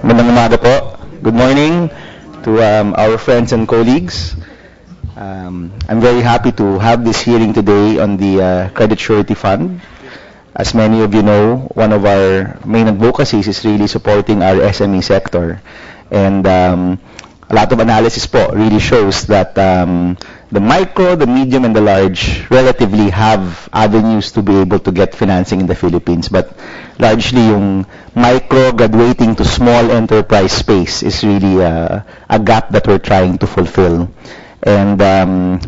Magandang umaga po. Good morning to our friends and colleagues. I'm very happy to have this hearing today on the Credit Surety Fund. As many of you know, one of our main advocacies is really supporting our SME sector. And a lot of analysis po really shows that the micro, the medium, and the large relatively have avenues to be able to get financing in the Philippines. But largely yung micro graduating to small enterprise space is really a gap that we're trying to fulfill. And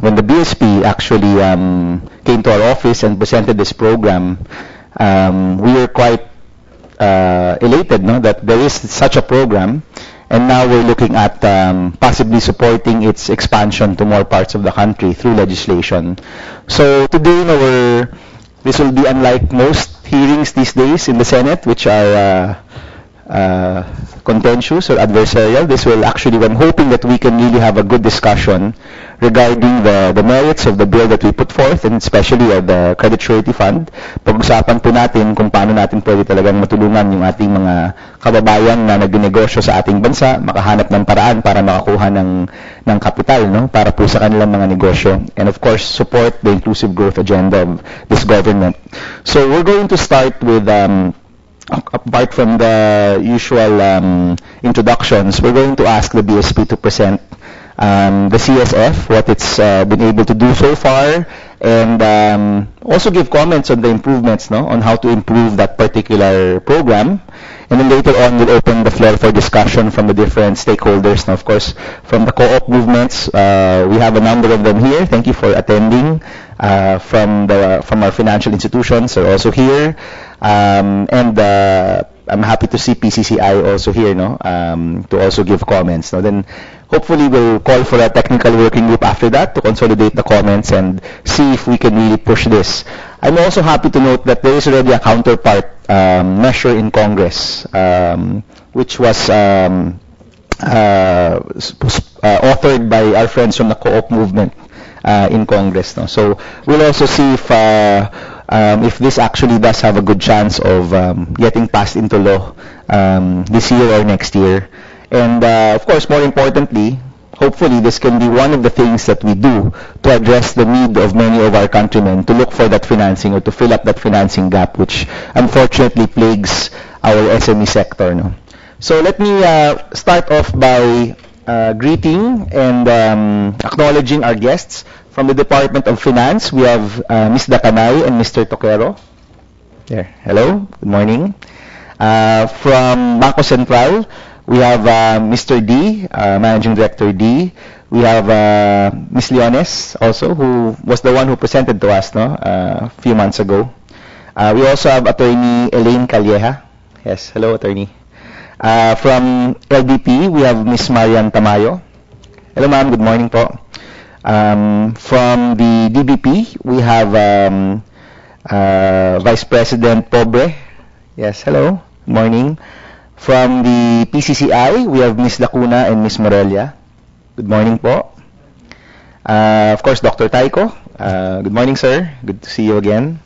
when the BSP actually came to our office and presented this program, we were quite elated, no, that there is such a program. And now we're looking at possibly supporting its expansion to more parts of the country through legislation. So today, this will be unlike most hearings these days in the Senate, which are contentious or adversarial. This will actually, I'm hoping that we can really have a good discussion regarding the merits of the bill that we put forth, and especially of the Credit Surety Fund. Pag-usapan po natin kung paano natin pwede talagang matulungan yung ating mga kababayan na nagnegosyo sa ating bansa, makahanap ng paraan para makakuha ng kapital, no, para po sa kanilang mga negosyo. And of course, support the inclusive growth agenda of this government. So we're going to start with apart from the usual introductions, we're going to ask the BSP to present the CSF, what it's been able to do so far, and also give comments on the improvements, no, on how to improve that particular program. And then later on, we'll open the floor for discussion from the different stakeholders. Now, of course, from the co-op movements, we have a number of them here. Thank you for attending. From our financial institutions are also here. And I'm happy to see PCCI also here, no, to also give comments. Now, then hopefully we'll call for a technical working group after that to consolidate the comments and see if we can really push this. I'm also happy to note that there is already a counterpart measure in Congress, which was authored by our friends from the co-op movement in Congress. No? So we'll also see if this actually does have a good chance of getting passed into law this year or next year. And of course, more importantly, hopefully this can be one of the things that we do to address the need of many of our countrymen to look for that financing or to fill up that financing gap, which unfortunately plagues our SME sector. No? So let me start off by greeting and acknowledging our guests. From the Department of Finance, we have Ms. Dacanay and Mr. Toquero. There. Hello. Good morning. From Bangko Sentral, we have Mr. D, Managing Director D. We have Ms. Leones also, who was the one who presented to us, no, a few months ago. We also have Attorney Elaine Calleja. Yes. Hello, Attorney. From LDP, we have Ms. Marian Tamayo. Hello, ma'am. Good morning po. From the DBP, we have Vice President Pobre. Yes, hello. Good morning. From the PCCI, we have Ms. Lacuna and Ms. Morelia. Good morning po. Of course, Dr. Taiko. Good morning, sir. Good to see you again.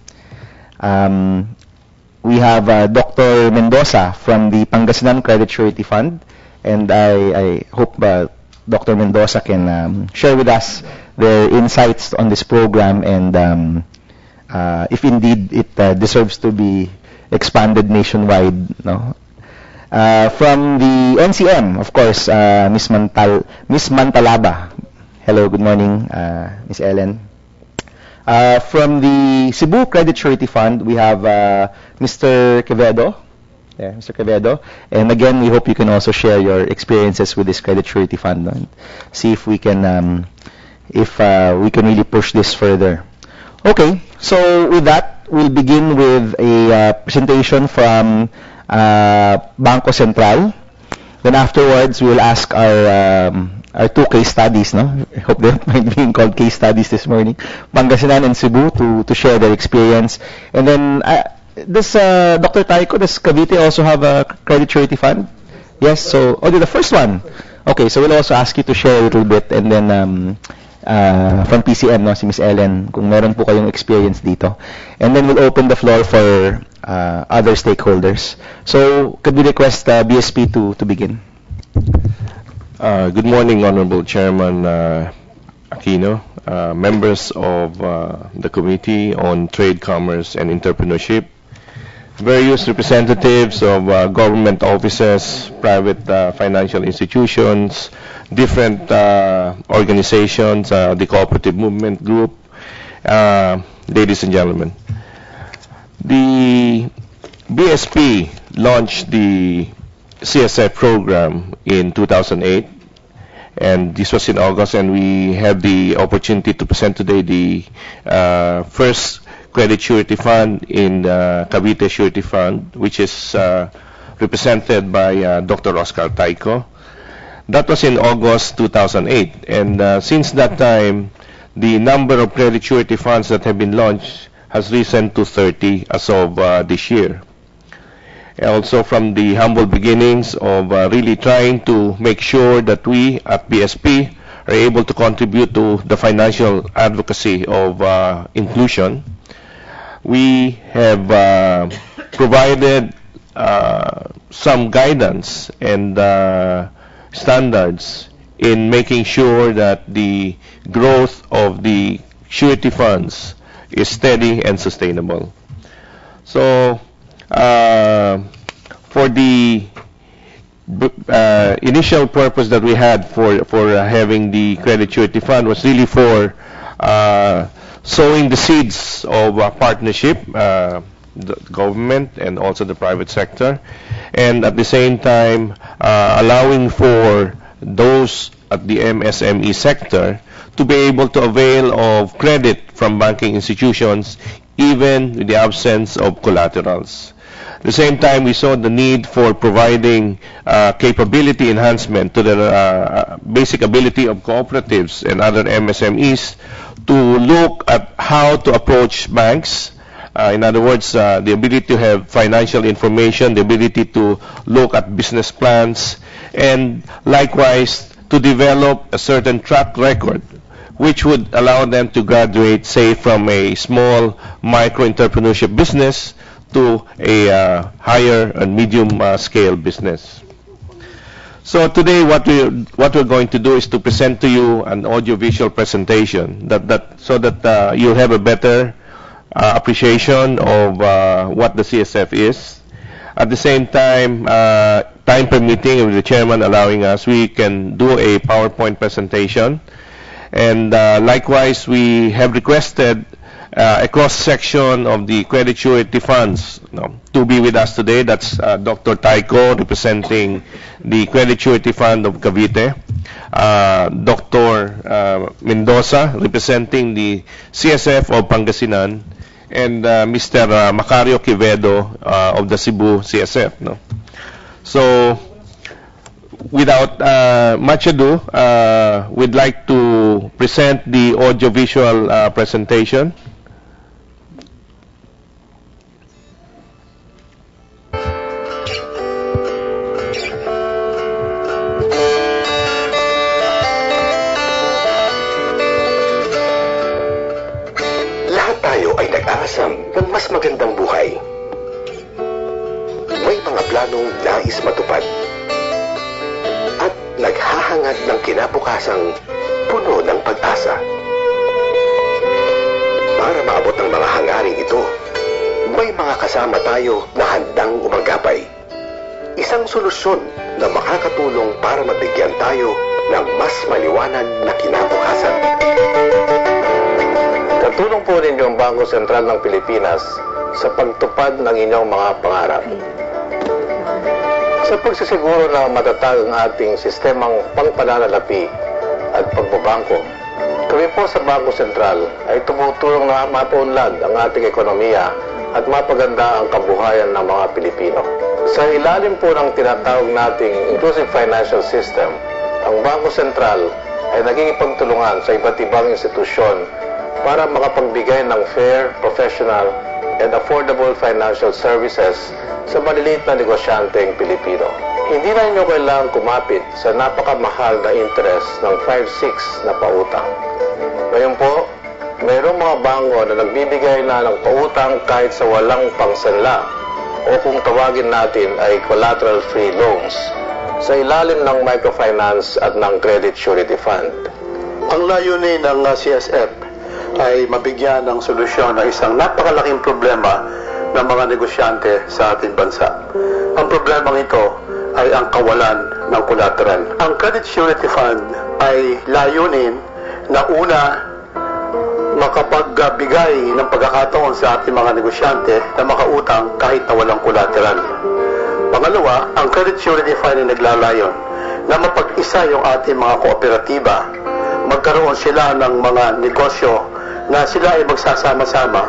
We have Dr. Mendoza from the Pangasinan Credit Surety Fund, and I hope Dr. Mendoza can share with us their insights on this program and if indeed it deserves to be expanded nationwide. No? From the NCM, of course, Ms. Mantalaba. Hello, good morning, Ms. Ellen. From the Cebu Credit Surety Fund, we have Mr. Quevedo. Yeah, Mr. Quevedo. And again, we hope you can also share your experiences with this Credit Surety Fund and see if we can really push this further. Okay, so with that, we'll begin with a presentation from Bangko Sentral. Then afterwards, we will ask our two case studies, no? I hope they're being called case studies this morning. Pangasinan and Cebu to share their experience. And then, does Dr. Taiko, does Cavite also have a Credit Surety Fund? Yes, so, the first one. Okay, so we'll also ask you to share a little bit, and then from PCM, no, si Miss Ellen, kung meron po kayong experience dito. And then we'll open the floor for other stakeholders. So, could we request BSP to begin? Good morning, Honorable Chairman Aquino, members of the Committee on Trade, Commerce, and Entrepreneurship, various representatives of government offices, private financial institutions, different organizations, the cooperative movement group, ladies and gentlemen. The BSP launched the CSF program in 2008, and this was in August, and we have the opportunity to present today the first credit surety fund in Cavite Surety Fund, which is represented by Dr. Oscar Taiko. That was in August 2008, and since that time, the number of credit surety funds that have been launched has risen to 30 as of this year. Also from the humble beginnings of really trying to make sure that we at BSP are able to contribute to the financial advocacy of inclusion, we have provided some guidance and standards in making sure that the growth of the surety funds is steady and sustainable. So, for the initial purpose that we had for having the credit surety fund was really for sowing the seeds of partnership, the government and also the private sector, and at the same time allowing for those at the MSME sector to be able to avail of credit from banking institutions even with the absence of collaterals. At the same time, we saw the need for providing capability enhancement to the basic ability of cooperatives and other MSMEs to look at how to approach banks. In other words, the ability to have financial information, the ability to look at business plans, and likewise to develop a certain track record which would allow them to graduate, say, from a small micro-entrepreneurship business to a higher and medium-scale business. So today what we're going to do is to present to you an audiovisual presentation so that you'll have a better appreciation of what the CSF is. At the same time, time permitting, with the chairman allowing us, we can do a PowerPoint presentation. And likewise, we have requested a cross-section of the credit surety funds to be with us today. That's Dr. Taiko, representing the credit surety fund of Cavite, Dr. Mendoza, representing the CSF of Pangasinan, and Mr. Macario Quevedo of the Cebu CSF. So, without much ado, we'd like to present the audiovisual presentation. Lahat tayo ay nag-aasam ng mas magandang buhay. May mga planong nais matupad at naghahangad ng kinabukasang puno ng pag-asa. Para maabot ang mga hangaring ito, may mga kasama tayo na handang umagapay. Isang solusyon na makakatulong para mabigyan tayo ng mas maliwanag na kinabukasan. Katulong po ninyo ang Bangko Sentral ng Pilipinas sa pagtupad ng inyong mga pangarap. Sa pagsisiguro na matatag ang ating sistemang pangpananalapi at pagbabangko, kami po sa Bangko Sentral ay tumutulong na mapaunlad ang ating ekonomiya at mapaganda ang kabuhayan ng mga Pilipino. Sa ilalim po ng tinatawag nating Inclusive Financial System, ang Bangko Sentral ay naging ipagtulungan sa iba't ibang institusyon para makapagbigay ng fair, professional, and affordable financial services sa maliliit na negosyanteng Pilipino. Hindi na ninyo kailangang kumapit sa napakamahal na interest ng 5-6 na pautang. Ngayon po, mayroong mga bangko na nagbibigay na ng pautang kahit sa walang pangsanla o kung tawagin natin ay collateral-free loans sa ilalim ng microfinance at ng credit surety fund. Ang layunin ng CSF ay mabigyan ng solusyon ng isang napakalaking problema ng mga negosyante sa ating bansa. Ang problemang ito ay ang kawalan ng collateral. Ang Credit Surety Fund ay layunin na una, makapagbigay ng pagkakataon sa ating mga negosyante na makautang kahit na walang collateral. Pangalawa, ang Credit Surety Fund ay naglalayon na mapag-isa yung ating mga kooperatiba, magkaroon sila ng mga negosyo na sila ay magsasama-sama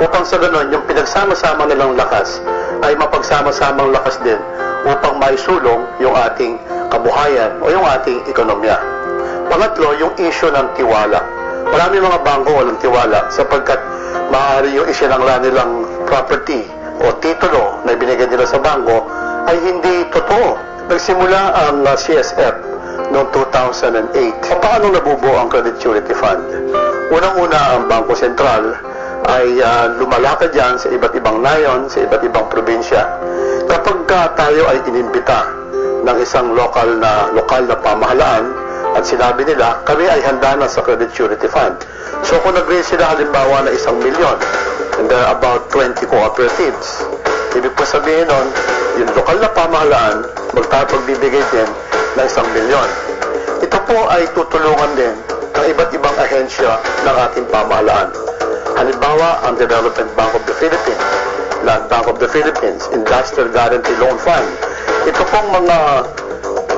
upang sa ganon yung pinagsama-sama nilang lakas ay mapagsama-samang lakas din upang maisulong yung ating kabuhayan o yung ating ekonomiya. Pangatlo, yung issue ng tiwala. Marami mga bangko walang tiwala sapagkat maaari yung isinangla nilang property o titulo na ibinigay nila sa bangko ay hindi totoo. Nagsimula ang CSF noong 2008. Paano nabubuo ang Credit Surety Fund? Unang-una, ang Bangko Sentral ay lumalakad dyan sa iba't ibang nayon, sa iba't ibang probinsya. Kapag tayo ay inimbita ng isang lokal na pamahalaan at sinabi nila, kami ay handa na sa Credit Surety Fund. So kung nag-raise sila halimbawa na 1 million, and there are about 20 cooperatives, ibig po sabihin nun, yung lokal na pamahalaan magpapagbibigay din ng 1 million. Ito po ay tutulungan din ng iba't ibang ahensya ng ating pamahalaan. Halimbawa, ang Development Bank of the Philippines, Land Bank of the Philippines, Industrial Guarantee Loan Fund. Ito pong mga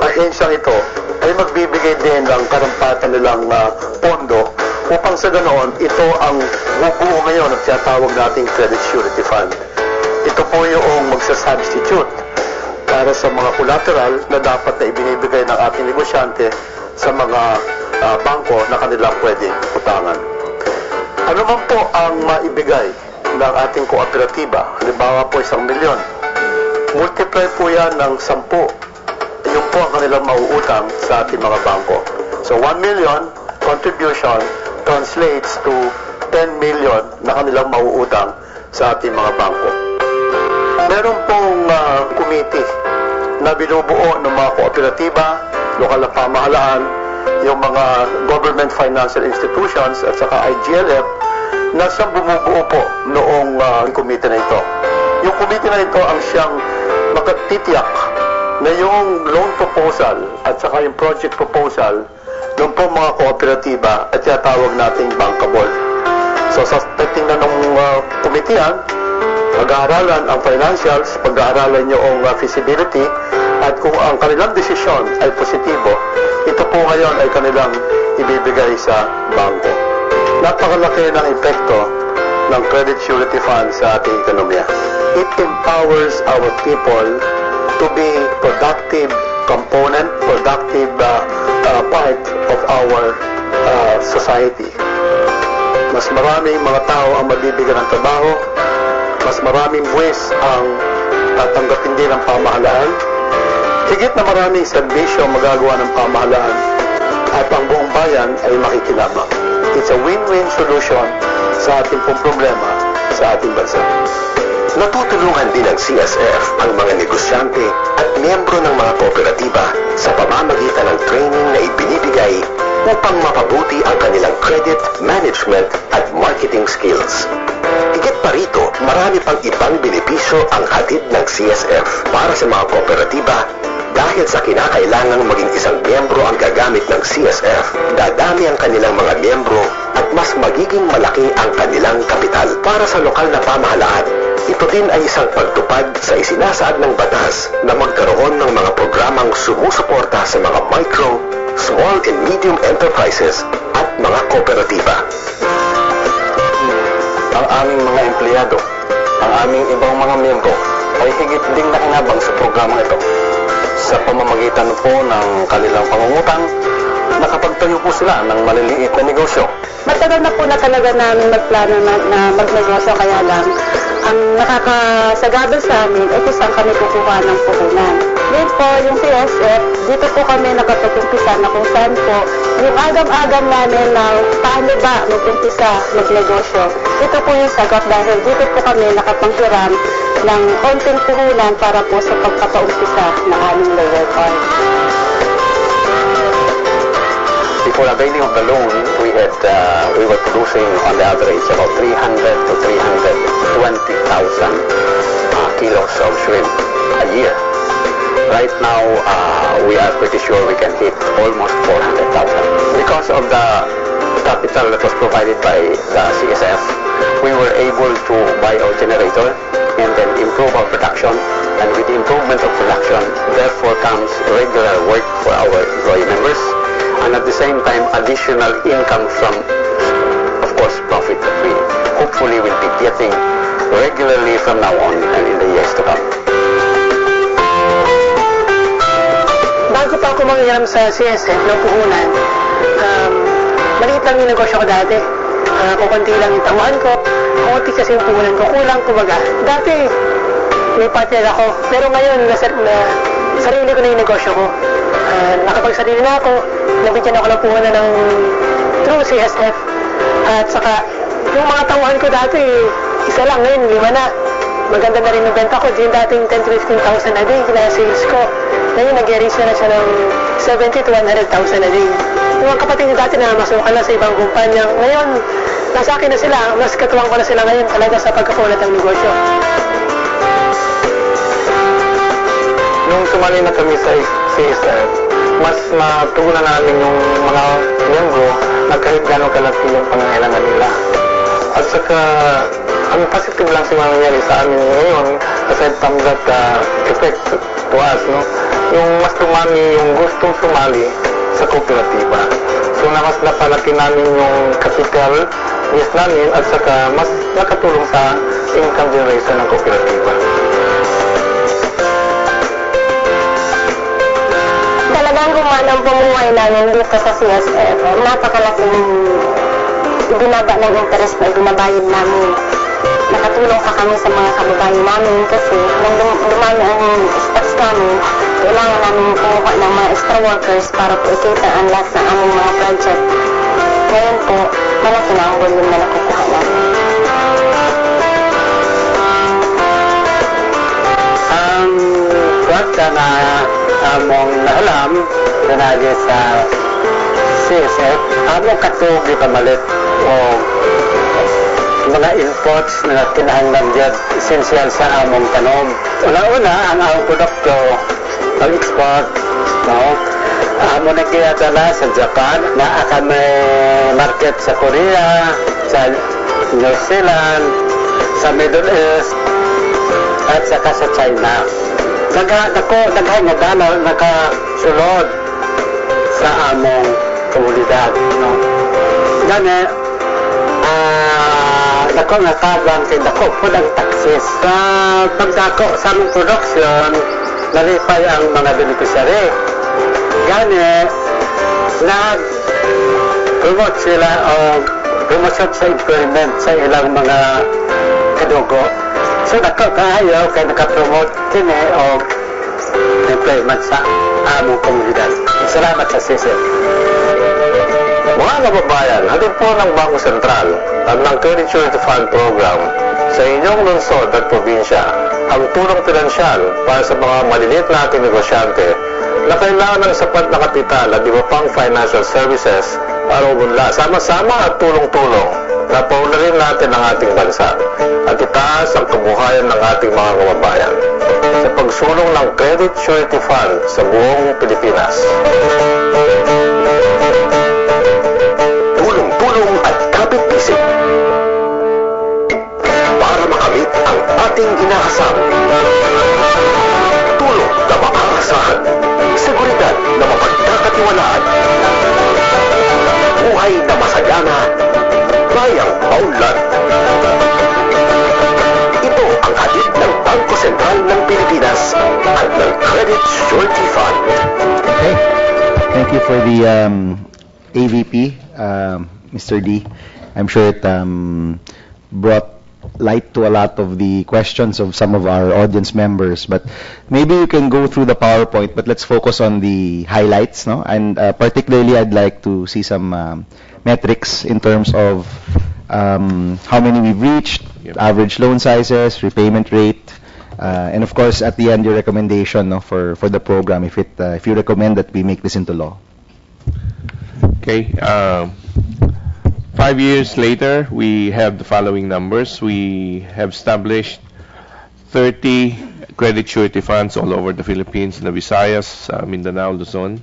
ahensyang ito ay magbibigay din ng karampatan nilang pondo upang sa ganoon, ito ang bubuo ngayon at tinatawag nating Credit Surety Fund. Ito po yung magsasubstitute para sa mga collateral na dapat na ibinibigay ng ating negosyante sa mga bangko na kanilang pwedeng utangan. Ano man po ang maibigay ng ating kooperatiba, halimbawa po 1 milyon, multiply po yan ng 10. Yun po ang kanilang mauutang sa ating mga bangko. So 1 million contribution translates to 10 million na kanilang mauutang sa ating mga bangko. Meron pong committee na binubuo ng mga kooperatiba, lokal na pamahalaan, yung mga government financial institutions at saka IGLF na siyang bumubuo po noong committee na ito. Yung committee na ito ang siyang makatitiyak na yung loan proposal at saka yung project proposal ng po mga kooperatiba at tinatawag nating bankable. So sa tingnan ng committee yan, pag-aaralan ang financials, pag-aaralan yung feasibility, at kung ang kanilang desisyon ay positibo, ito po ngayon ay kanilang ibibigay sa bangko. Napakalaki ng epekto ng Credit Surety Fund sa ating ekonomiya. It empowers our people to be productive component, productive part of our society. Mas maraming mga tao ang mabibigyan ng trabaho, mas maraming buwis ang tatanggapin din ng pamahalaan, higit na maraming serbisyo magagawa ng pamahalaan at ang buong bayan ay makikinabang. It's a win-win solution sa ating pong problema sa ating bansa. Natutulungan din ng CSF ang mga negosyante at miyembro ng mga kooperatiba sa pamamagitan ng training na ibinibigay upang mapabuti ang kanilang credit, management at marketing skills. Higit pa rito, marami pang ibang benepisyo ang hatid ng CSF para sa mga kooperatiba. Dahil sa kinakailangang maging isang miyembro ang gagamit ng CSF, dadami ang kanilang mga miyembro at mas magiging malaki ang kanilang kapital. Para sa lokal na pamahalaan, ito din ay isang pagtupad sa isinasaad ng batas na magkaroon ng mga programang sumusuporta sa mga micro, small and medium enterprises at mga kooperatiba. Ang aming mga empleyado, ang aming ibang mga miyembro ay higit ding nakinabang sa programang ito. Sa pamamagitan po ng kanilang pangungutang, nakapagtayo po sila ng maliliit na negosyo. Matagal na po na talaga namin magplano na magnegosyo, kaya lang ang nakakasagabal sa amin ay kung saan kami kukuha ng puhunan. Ngayon po yung CSF, dito po kami nakapag-umpisa na kung saan po yung agam-agam namin ng paano ba mag-umpisa magnegosyo. Ito po yung sagot dahil dito po kami nakapaghiram ng konting puhunan para po sa pagpapaumpisa ng aming lower part. Before availing of the loan, we were producing on the average about 300 to 320,000 kilos of shrimp a year. Right now, we are pretty sure we can hit almost 400,000. Because of the capital that was provided by the CSF, we were able to buy our generator and then improve our production. And with the improvement of production, therefore comes regular work for our employee members. And at the same time, additional income from, of course, profit that we hopefully will be getting regularly from now on and in the years to come. Bago pa ako mangyaram sa CSF ng puhunan, maliit lang yung negosyo ko dati. Kukunti lang yung tamaan ko, kukunti kasi yung puhunan ko, kulang kumbaga. Dati, may partner ako, pero ngayon, sarili ko na yung negosyo ko. Nakapagsarili na ako, nabigyan ako ng puhunan ng through CSF. At saka, yung mga tauhan ko dati, isa lang, ngayon, 5 na. Maganda na rin yung benta ko. Yung dating 10 to 15,000 a day, na sales ko. Ngayon, nag-reach na siya ng 70 to 100,000 a day. Yung mga kapatid ko dati na masukan na sa ibang kumpanya, ngayon, nasa akin na sila. Mas katuwang ko na sila ngayon talaga sa pagkakulat ng negosyo. Nung sumali na kami sa CSF, mas natugunan namin yung mga miyembro na kahit gano'ng kalaki yung pangangailangan nila. At saka, ang positive lang siya mangyayari sa amin ngayon, aside from that effect to us, no? Yung mas tumami yung gustong sumali sa kooperatiba. So, mas napalaki namin yung capital base namin at saka mas nakatulong sa income generation ng kooperatiba. Talagang gumana ang pamumuhay namin dito sa CSF. Napakalaking ibinaba ng interest na ibinabayad namin. Nakatulong pa kami sa mga kababayan namin kasi nung dumami ang stocks namin, kailangan namin kumuha ng mga extra workers para po ikita ang lahat ng aming mga project. Ngayon po, malaki na ang volume na nakukuha namin. Ang kwarta na among naalam na nagi sa CSF, among katugi pamalit o mga imports na kinahanglan dyan, essential sa among tanom. Una-una, ang among produkto, pag-export, no? Among nagkiyatala sa Japan, na akan may market sa Korea, sa New Zealand, sa Middle East, at saka sa China. Daghay nga dalaw nakasulod sa among komunidad, no? Gani, dako nga tabang kay dako po ang taxes. Sa pagdako sa among production, nalipay ang mga beneficiary. Gani, nag-promote sila o promotion sa employment sa ilang mga kadugo. So, dako kaayo kay nakapromote kini o employment sa among komunidad. Salamat sa CSF. Mga kababayan, hatid po ng Bangko Sentral at ng Credit Surety Fund Program sa inyong lungsod at probinsya ang tulong pinansyal para sa mga maliliit nating negosyante na kailangan ng sapat na kapital at iba pang financial services para umunlad. Sama-sama at tulong-tulong na paunlarin natin ang ating bansa at itaas ang kabuhayan ng ating mga kababayan sa pagsulong ng Credit Surety Fund sa buong Pilipinas. Tulong at kapit-bisig para makamit ang ating inaasam. Tulong na maaasahan, seguridad na mapagkakatiwalaan, buhay na masagana, bayang maunlad. Ito ang hatid ng Bangko Sentral ng Pilipinas at ng Credit Surety Fund. Okay. Thank you for the AVP, Mr. D. I'm sure it brought light to a lot of the questions of some of our audience members, but maybe you can go through the PowerPoint, but let's focus on the highlights, no? And particularly, I'd like to see some metrics in terms of how many we've reached, average loan sizes, repayment rate, and of course, at the end, your recommendation, no, for the program, if you recommend that we make this into law. Okay. 5 years later, we have the following numbers. We have established 30 credit surety funds all over the Philippines, the Visayas, Mindanao, Luzon.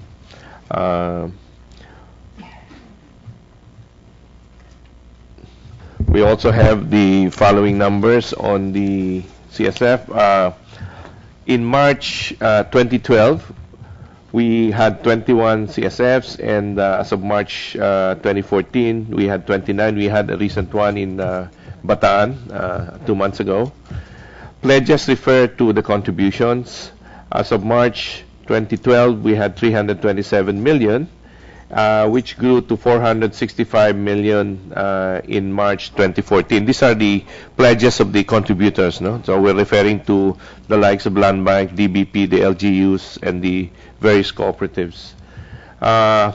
We also have the following numbers on the CSF. In March 2012, we had 21 CSFs, and as of March 2014, we had 29. We had a recent one in Bataan 2 months ago. Pledges refer to the contributions. As of March 2012, we had 327 million, which grew to 465 million in March 2014. These are the pledges of the contributors, no? So we're referring to the likes of Land Bank, DBP, the LGUs, and the various cooperatives. The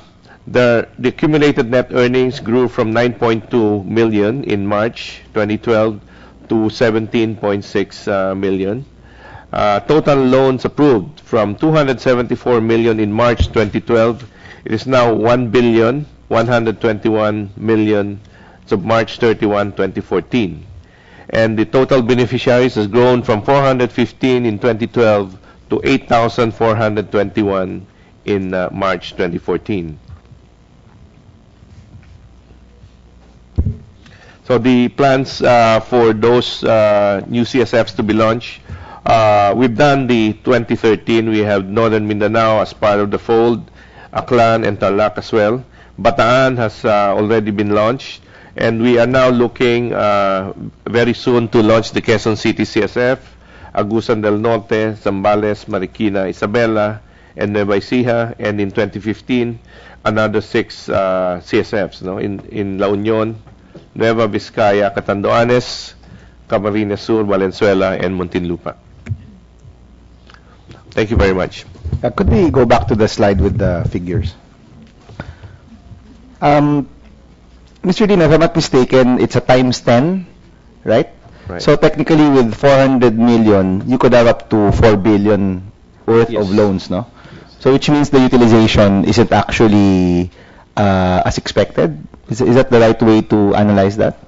accumulated net earnings grew from 9.2 million in March 2012 to 17.6 million. Total loans approved from 274 million in March 2012. It is now 1,121 million as of March 31, 2014. And the total beneficiaries has grown from 415 in 2012 to 8,421 in March 2014. So the plans for those new CSFs to be launched, we've done the 2013. We have Northern Mindanao as part of the fold, Aklan and Tarlac as well. Bataan has already been launched, and we are now looking very soon to launch the Quezon City CSF, Agusan del Norte, Zambales, Marikina, Isabela, and Nueva Ecija, and in 2015, another 6 CSFs, no? in La Union, Nueva Vizcaya, Catanduanes, Camarines Sur, Valenzuela, and Muntinlupa. Thank you very much. Could we go back to the slide with the figures? Mr. Dean, if I'm not mistaken, it's a times 10, right? Right. So technically, with 400 million, you could have up to 4 billion worth Yes. of loans, no? So which means the utilization isn't actually as expected? Is that the right way to analyze that?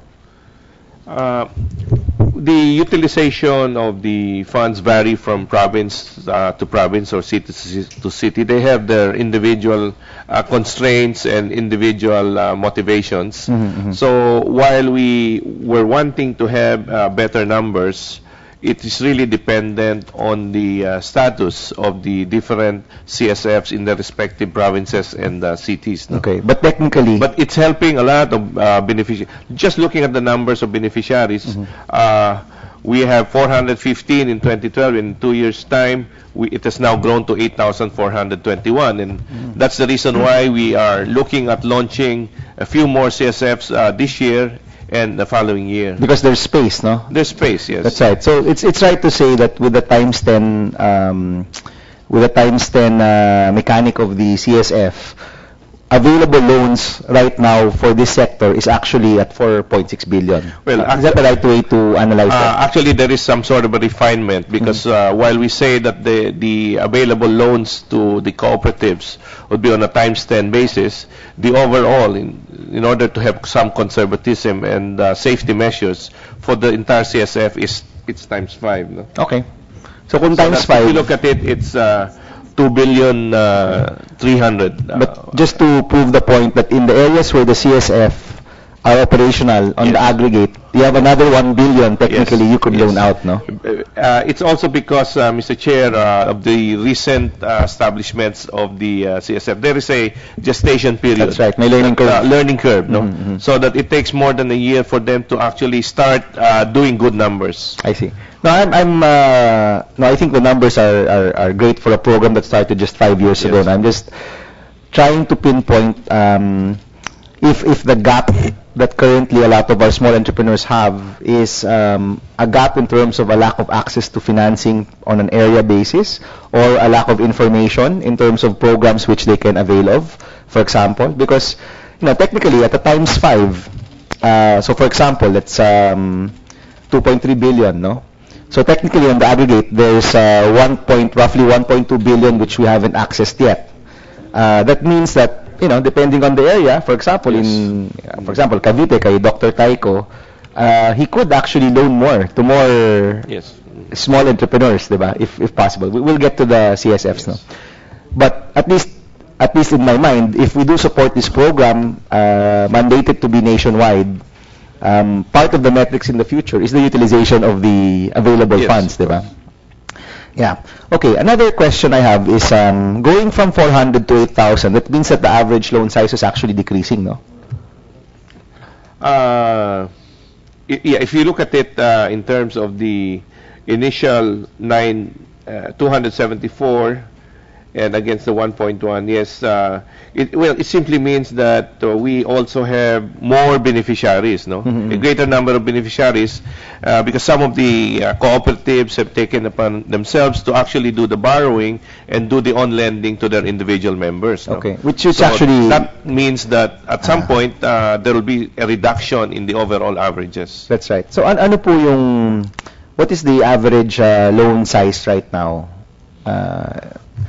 The utilization of the funds vary from province to province or city to city. They have their individual constraints and individual motivations. So while we were wanting to have better numbers, it is really dependent on the status of the different CSFs in the respective provinces and cities. No? Okay, but technically... But it's helping a lot of beneficiaries. Just looking at the numbers of beneficiaries, we have 415 in 2012. In 2 years' time, it has now grown to 8,421. And that's the reason why we are looking at launching a few more CSFs this year and the following year. Because there's space, no? There's space, yes. That's right. So it's right to say that with the times 10 mechanic of the CSF, available loans right now for this sector is actually at 4.6 billion. Well, is that the right way to analyze that? Actually, there is some sort of a refinement because while we say that the available loans to the cooperatives would be on a times 10 basis, the overall, in order to have some conservatism and safety measures for the entire CSF, it's times 5. No? Okay. So kung times 5... If you look at it, it's 2 billion 300. But just to prove the point that in the areas where the CSF are operational on the aggregate, you have another 1 billion technically you could loan out, no? It's also because, Mr. Chair, of the recent establishments of the CSF, there is a gestation period. That's right, may learning curve. Learning curve, no? So that it takes more than a year for them to actually start doing good numbers. I see. No, I think the numbers are great for a program that started just 5 years ago. And I'm just trying to pinpoint if the gap that currently a lot of our small entrepreneurs have is a gap in terms of a lack of access to financing on an area basis, or a lack of information in terms of programs which they can avail of, for example, because technically at a times 5, so for example, that's 2.3 billion, no? So technically on the aggregate, there's roughly 1.2 billion which we haven't accessed yet. That means that depending on the area, for example, for example, Cavite, kay Dr. Taiko, he could actually loan more to more small entrepreneurs, diba? If possible. We'll get to the CSFs, no? But at least in my mind, if we do support this program, mandated to be nationwide, part of the metrics in the future is the utilization of the available funds, diba? Yeah. Okay, another question I have is going from 400 to 8,000, that means that the average loan size is actually decreasing, no? Yeah, if you look at it in terms of the initial 274 and against the 1.1, yes, it simply means that we also have more beneficiaries, no? A greater number of beneficiaries, because some of the cooperatives have taken upon themselves to actually do the borrowing and do the on-lending to their individual members. No? Okay, which is actually... That means that at some point, there will be a reduction in the overall averages. That's right. So, ano po yung... What is the average loan size right now?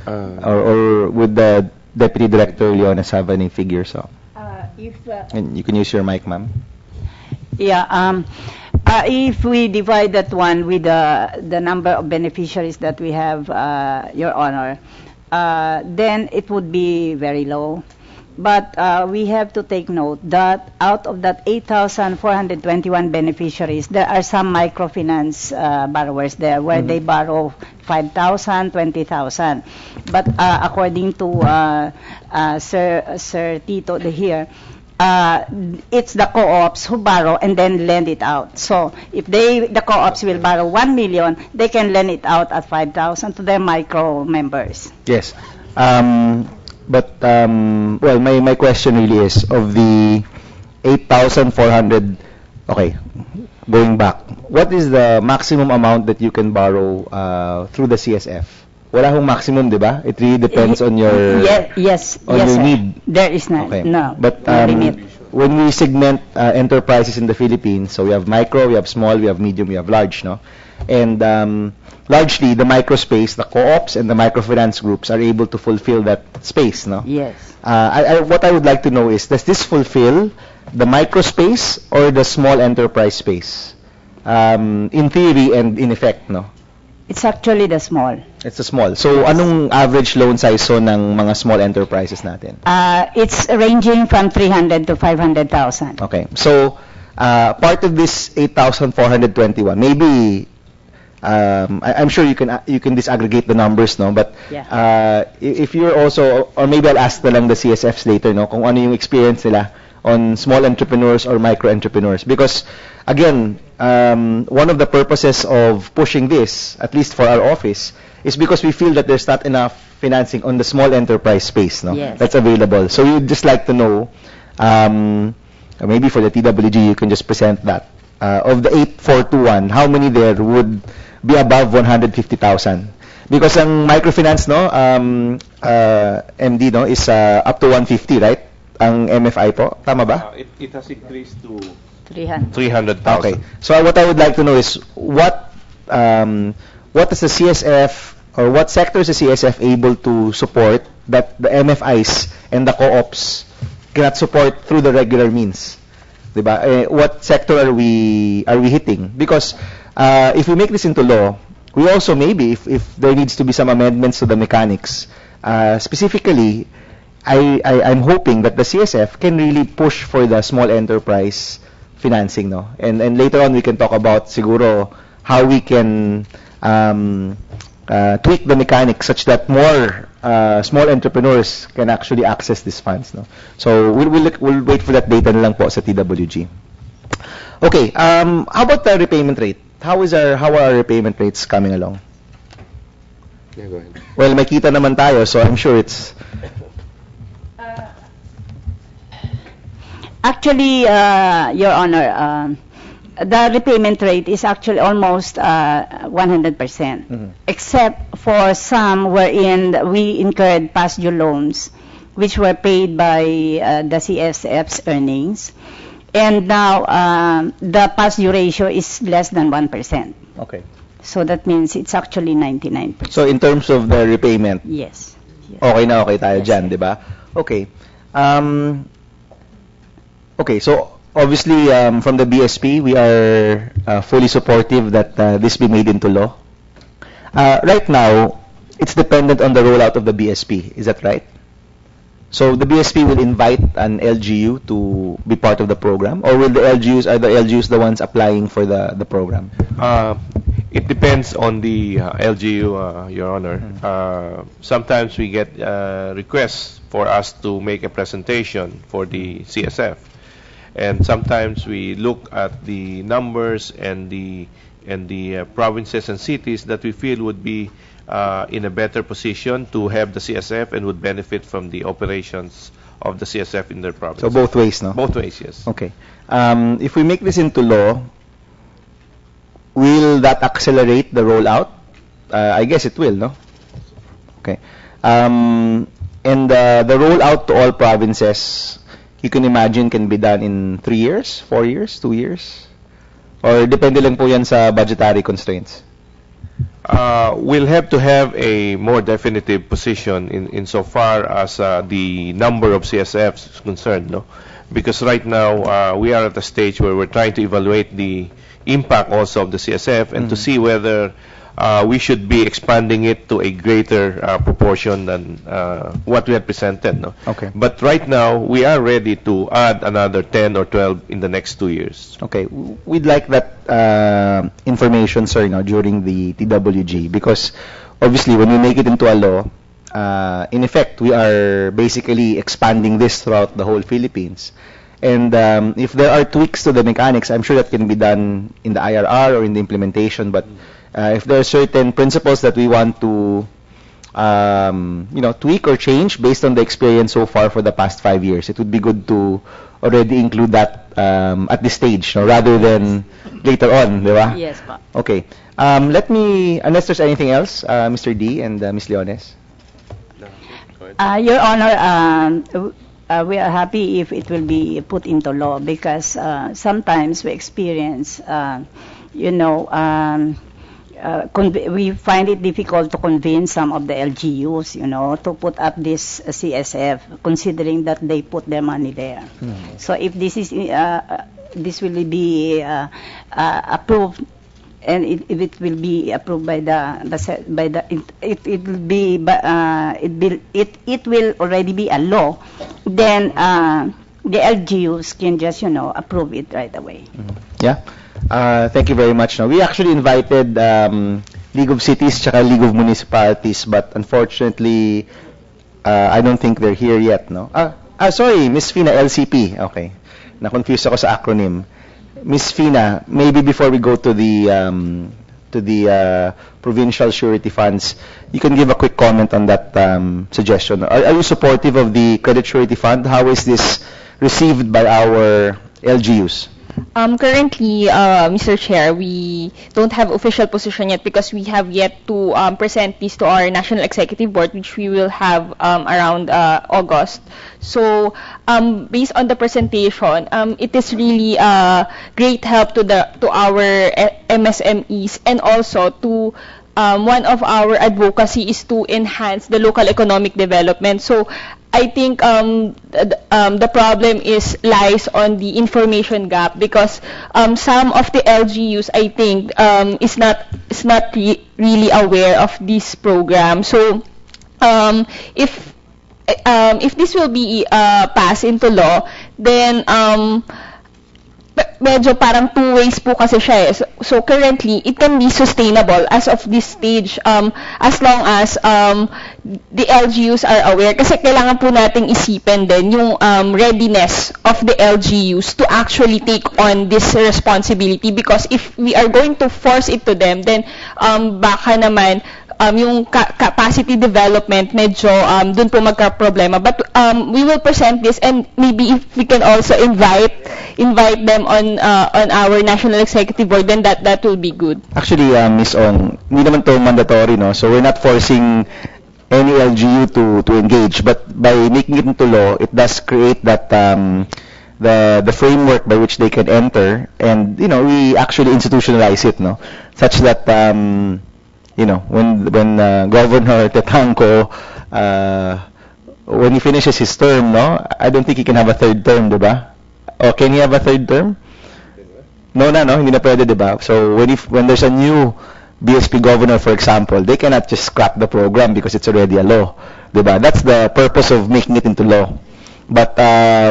Or would the Deputy Director Leones have any figures? And you can use your mic, ma'am. Yeah. If we divide that one with the number of beneficiaries that we have, Your Honor, then it would be very low. But we have to take note that out of that 8,421 beneficiaries, there are some microfinance borrowers there where they borrow 5,000, 20,000. But according to Sir Tito here, it's the co-ops who borrow and then lend it out. So if the co-ops will borrow 1 million, they can lend it out at 5,000 to their micro members. Yes. But, well, my question really is, of the 8,400, okay, going back, what is the maximum amount that you can borrow through the CSF? Wala hong maximum, di ba? It really depends on your yes, your need. There is not, okay. no, but, no limit. When we segment enterprises in the Philippines, so we have micro, we have small, we have medium, we have large, no? And largely, the micro space, the co-ops and the microfinance groups are able to fulfill that space, no? Yes. What I would like to know is, does this fulfill the micro space or the small enterprise space? In theory and in effect, no? It's actually the small. It's the small. So, anong average loan size so ng mga small enterprises natin? It's ranging from 300 to 500,000. Okay. So, part of this 8,421, maybe I'm sure you can disaggregate the numbers, no? But if you're also, or maybe I'll ask na lang the CSFs later, no, kung ano yung experience nila on small entrepreneurs or micro entrepreneurs, because again, one of the purposes of pushing this, at least for our office, is because we feel that there's not enough financing on the small enterprise space, no? Yes. That's available. So we'd just like to know, maybe for the TWG, you can just present that. Of the 8,421, how many there would be above 150,000? Because ang microfinance, no, MD, no, is up to 150, right? Ang MFI po, tama ba? It has increased to 300,000. Okay. So what I would like to know is what is the CSF, or what sectors is CSF able to support that the MFIs and the co-ops cannot support through the regular means? Diba? What sector are we hitting? Because if we make this into law, we also maybe, if there needs to be some amendments to the mechanics, specifically, I'm hoping that the CSF can really push for the small enterprise financing, no? And later on we can talk about siguro how we can tweak the mechanics such that more small entrepreneurs can actually access these funds, no? So we'll wait for that data na lang po sa TWG. Okay, how about the repayment rate? How are our repayment rates coming along? Yeah, go ahead. Well, may kita naman tayo, so I'm sure it's... Actually, Your Honor, the repayment rate is actually almost 100%, except for some wherein we incurred past due loans, which were paid by the CSF's earnings. And now, the past due ratio is less than 1%. Okay. So that means it's actually 99%. So in terms of the repayment, Yes. okay na okay tayo Yes, dyan, di ba? Okay. Okay, so obviously from the BSP, we are fully supportive that this be made into law. Right now, it's dependent on the rollout of the BSP. Is that right? So the BSP will invite an LGU to be part of the program, or will the LGUs the ones applying for the program? It depends on the LGU, Your Honor. Sometimes we get requests for us to make a presentation for the CSF, and sometimes we look at the numbers and the provinces and cities that we feel would be in a better position to have the CSF and would benefit from the operations of the CSF in their province. So both ways, no? Both ways, yes. Okay. If we make this into law, will that accelerate the rollout? I guess it will, no? Okay. And the rollout to all provinces, you can imagine, can be done in 3 years, 4 years, 2 years? Or depende lang po yan sa budgetary constraints? We'll have to have a more definitive position in so far as the number of CSFs is concerned, no? Because right now we are at a stage where we're trying to evaluate the impact also of the CSF and to see whether we should be expanding it to a greater proportion than what we had presented, no? Okay. But right now we are ready to add another 10 or 12 in the next 2 years. Okay, we'd like that information, sir, during the TWG, because obviously when we make it into a law, in effect, we are basically expanding this throughout the whole Philippines. And if there are tweaks to the mechanics, I'm sure that can be done in the IRR or in the implementation, but if there are certain principles that we want to tweak or change based on the experience so far for the past 5 years, it would be good to already include that at this stage, rather than later on, di ba? Yes, pa. Okay. Let me, unless there's anything else, Mr. D and Ms. Leones. Your Honor, we are happy if it will be put into law, because sometimes we experience, we find it difficult to convince some of the LGUs, to put up this CSF, considering that they put their money there. So if this is this will be approved, and if it will be approved by it will already be a law, then the LGUs can just approve it right away. Yeah. Thank you very much. Now, we actually invited League of Cities tsaka League of Municipalities, but unfortunately, I don't think they're here yet, no? Sorry, Ms. Fina, LCP. Okay. Na-confuse ako sa acronym. Ms. Fina, maybe before we go to the provincial surety funds, you can give a quick comment on that suggestion. Are you supportive of the credit surety fund? How is this received by our LGUs? Currently, Mr. Chair, we don't have official position yet because we have yet to present this to our National Executive Board, which we will have around August. So, based on the presentation, it is really a great help to our MSMEs, and also to one of our advocacy is to enhance the local economic development. So, I think the problem lies on the information gap, because some of the LGUs, I think, is not really aware of this program. So if this will be passed into law, then medyo parang two ways po kasi siya eh. So currently, it can be sustainable as of this stage, as long as the LGUs are aware. Kasi kailangan po nating isipin din yung readiness of the LGUs to actually take on this responsibility, because if we are going to force it to them, then baka naman yung capacity development, medyo dun po magka-problema. But we will present this, and maybe if we can also invite them on our National Executive Board, then that will be good. Actually, Ms. Ong, hindi naman to mandatory, no? So we're not forcing any LGU to engage, but by making it into law, it does create that the framework by which they can enter, and we actually institutionalize it, no, such that when Governor Tetanco when he finishes his term, no, I don't think he can have a third term, diba? Or can he have a third term? No, hindi na pwede, diba? So when there's a new BSP governor, for example, they cannot just scrap the program because it's already a law, diba? That's the purpose of making it into law. But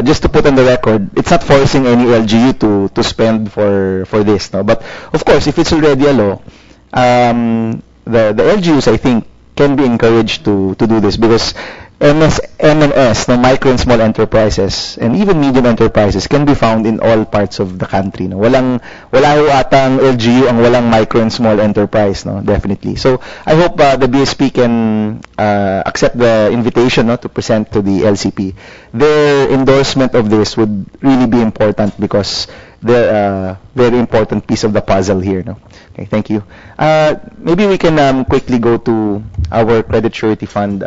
just to put on the record, it's not forcing any LGU to spend for this, no. But of course, if it's already a law, the LGUs, I think, can be encouraged to do this, because MNS, no, micro and small enterprises, and even medium enterprises, can be found in all parts of the country, no. Wala ho atang LGU ang walang micro and small enterprise, no, definitely. So I hope the BSP can accept the invitation, no, to present to the LCP. Their endorsement of this would really be important, because they're a very important piece of the puzzle here, no. Okay, thank you. Maybe we can quickly go to our credit surety fund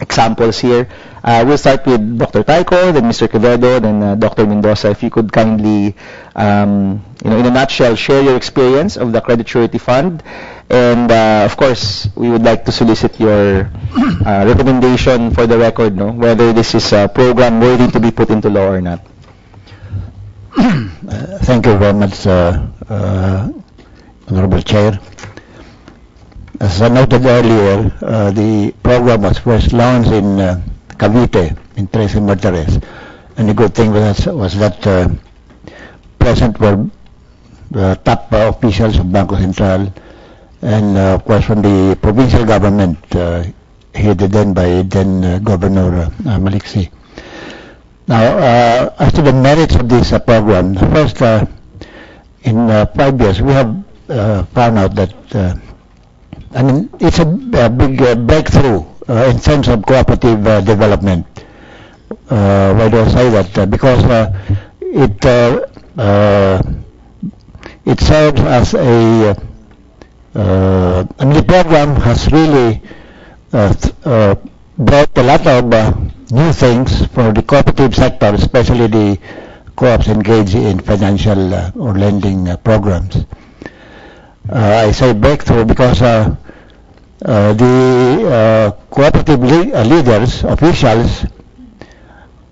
examples here. We'll start with Dr. Taiko, then Mr. Quevedo, then Dr. Mendoza. If you could kindly, in a nutshell, share your experience of the credit surety fund, and of course, we would like to solicit your recommendation for the record, no, whether this is a program worthy to be put into law or not. Thank you very much, Honorable Chair. As I noted earlier, the program was first launched in Cavite, in Tres y Martires. And the good thing was that present were the top officials of Banco Central, and of course from the provincial government, headed then by Governor Maliksi. Now, as to the merits of this program, first, in 5 years, we have found out that it's a big breakthrough in terms of cooperative development. Why do I say that? Because it serves as the program has really brought a lot of new things for the cooperative sector, especially the co-ops engaged in financial or lending programs. I say breakthrough because the cooperative leaders, officials,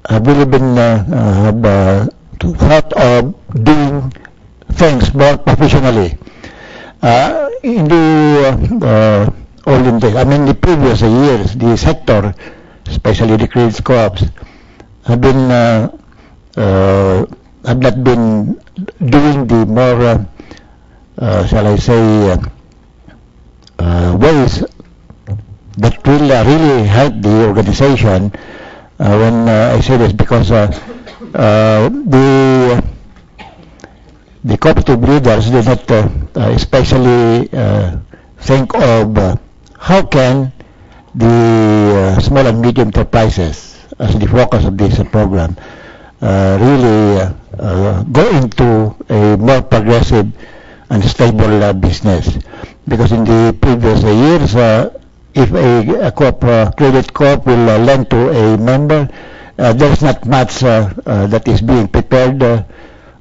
have really been thought of doing things more professionally. In the olden days, the previous years, the sector, especially the credit co-ops, have not been doing the more shall I say, ways that will really help the organization. When I say this, because the cooperative leaders did not especially think of how can the small and medium enterprises, as the focus of this program, really go into a more progressive and stable business. Because in the previous years, if a credit corp will lend to a member, there's not much that is being prepared.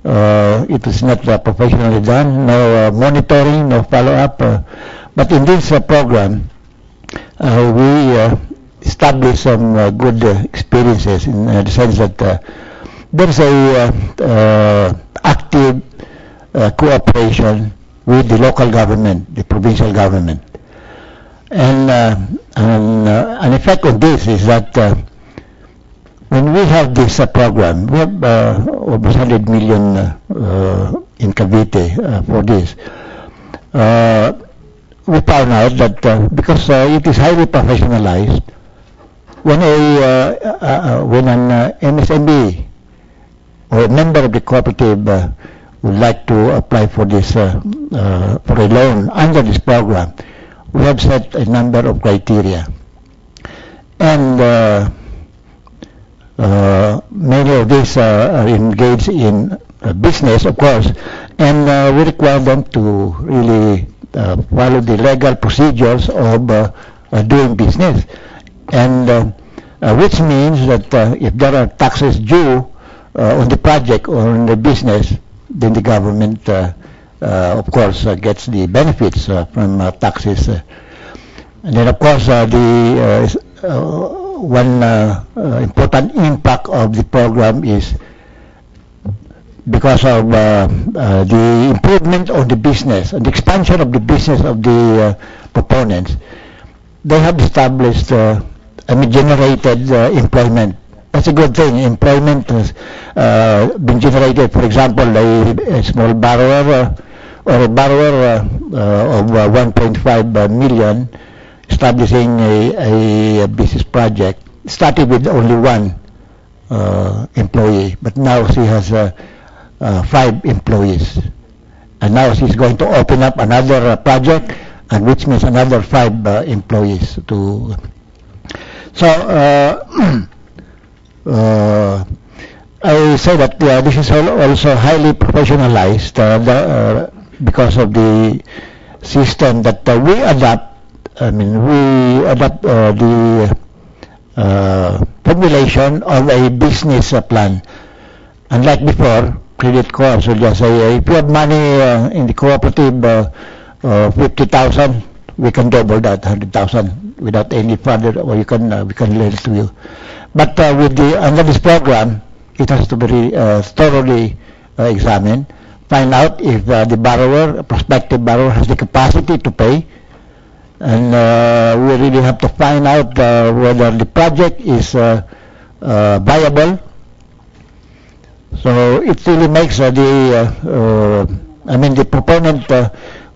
It is not professionally done, no monitoring, no follow-up. But in this program, we established some good experiences in the sense that there's a active cooperation with the local government, the provincial government. And an effect of this is that when we have this program, we have over 100 million in Cavite for this. We found out that because it is highly professionalized, when an MSME or a member of the cooperative would like to apply for this for a loan under this program, we have set a number of criteria. And many of these are engaged in business, of course, and we require them to really follow the legal procedures of doing business. And which means that if there are taxes due on the project or on the business, then the government, of course, gets the benefits from taxes. And then, of course, the one important impact of the program is because of the improvement of the business and the expansion of the business of the proponents. They have established, generated employment. That's a good thing. Employment has been generated. For example, a small borrower or a borrower of 1.5 million establishing a business project started with only one employee, but now she has 5 employees, and now she's going to open up another project, and which means another 5 employees to. So I say that this is also highly professionalized because of the system that we adopt. I mean, we adopt the formulation of a business plan. Unlike before, credit cards will just say, if you have money in the cooperative, 50,000, we can double that, 100,000, without any further, or we can lend it to you. But under this program, it has to be thoroughly examined, find out if the borrower, prospective borrower, has the capacity to pay, and we really have to find out whether the project is viable. So it really makes the proponent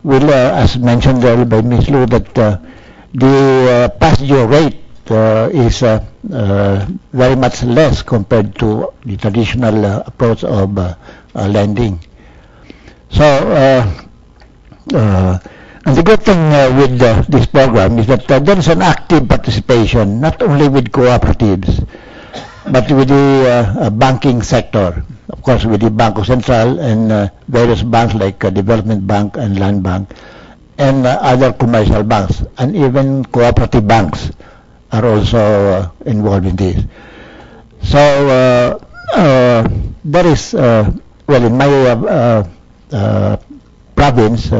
will, as mentioned earlier by Ms. Lu, that the pass-due rate is very much less compared to the traditional approach of lending. So, and the good thing with this program is that there is an active participation, not only with cooperatives, but with the banking sector. Of course, with the Banco Central and various banks like Development Bank and Land Bank, and other commercial banks, and even cooperative banks are also involved in this. So there is, well, in my province,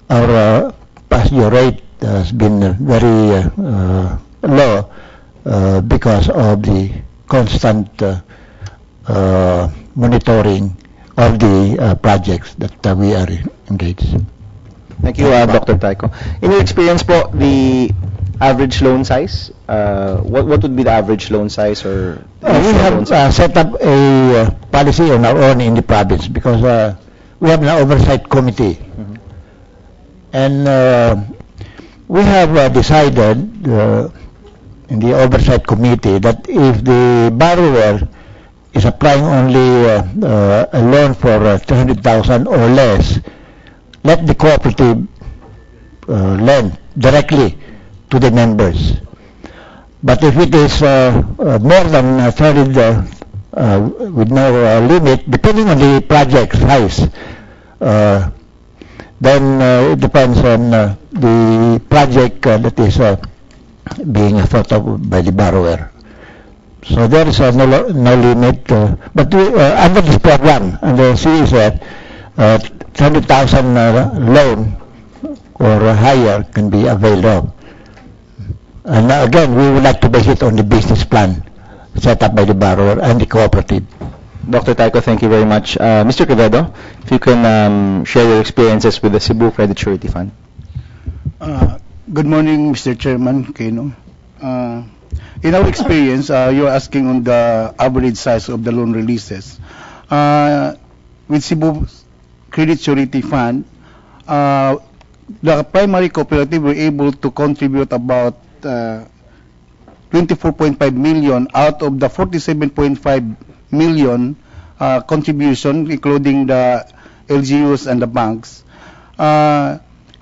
our pass-due rate has been very low because of the constant monitoring of the projects that we are engaged. Thank you, Dr. Taiko. In your experience po, the average loan size, what would be the average loan size? Or we have set up a policy on our own in the province because we have an oversight committee. Mm-hmm. And we have decided in the oversight committee that if the borrower is applying only a loan for 300,000 or less, let the cooperative lend directly to the members. But if it is more than 30 with no limit, depending on the project size, then it depends on the project that is being thought of by the borrower. So there is no limit, but under this program, under CEZ, 200,000 loan or higher can be availed of. And again, we would like to base it on the business plan set up by the borrower and the cooperative. Dr. Taiko, thank you very much. Mr. Quevedo, if you can share your experiences with the Cebu Credit Surety Fund. Good morning, Mr. Chairman Keno. In our experience, you're asking on the average size of the loan releases. With Cebu Credit Surety Fund, the primary cooperative were able to contribute about 24.5 million out of the 47.5 million contribution, including the LGUs and the banks.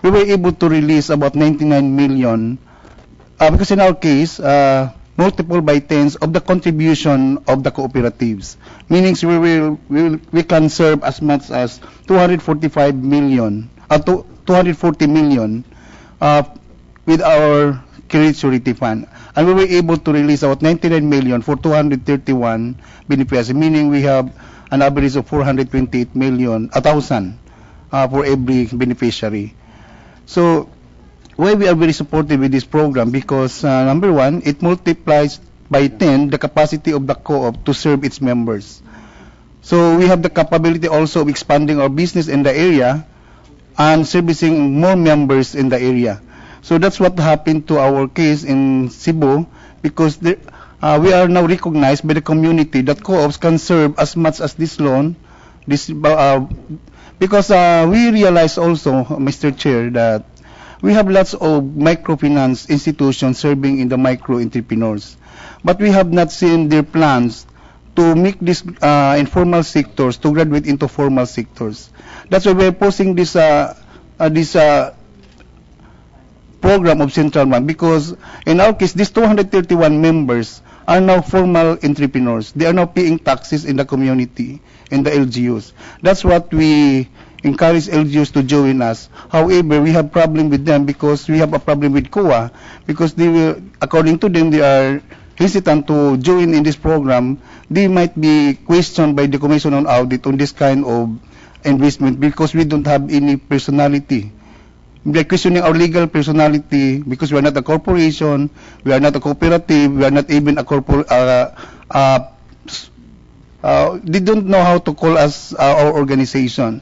we were able to release about 99 million, because in our case, multiple by tens of the contribution of the cooperatives, meaning we can serve as much as 245 million, 240 million with our credit surety fund, and we were able to release about 99 million for 231 beneficiaries, meaning we have an average of 428 million, 1,000 for every beneficiary. So why we are very supportive with this program, because number one, it multiplies by 10 the capacity of the co-op to serve its members. So we have the capability also of expanding our business in the area and servicing more members in the area. So that's what happened to our case in Cebu, because we are now recognized by the community that co-ops can serve as much as this loan, because we realize also, Mr. Chair, that we have lots of microfinance institutions serving in the micro entrepreneurs, but we have not seen their plans to make these informal sectors to graduate into formal sectors. That's why we're posing this program of Central Bank, because in our case, these 231 members are now formal entrepreneurs. They are now paying taxes in the community, in the LGUs. That's what we encourage LGUs to join us. However, we have problem with them because we have a problem with COA, because they will, according to them, they are hesitant to join in this program. They might be questioned by the Commission on Audit on this kind of investment because we don't have any personality. They're questioning our legal personality because we are not a corporation, we are not a cooperative, we are not even a they don't know how to call us our organization.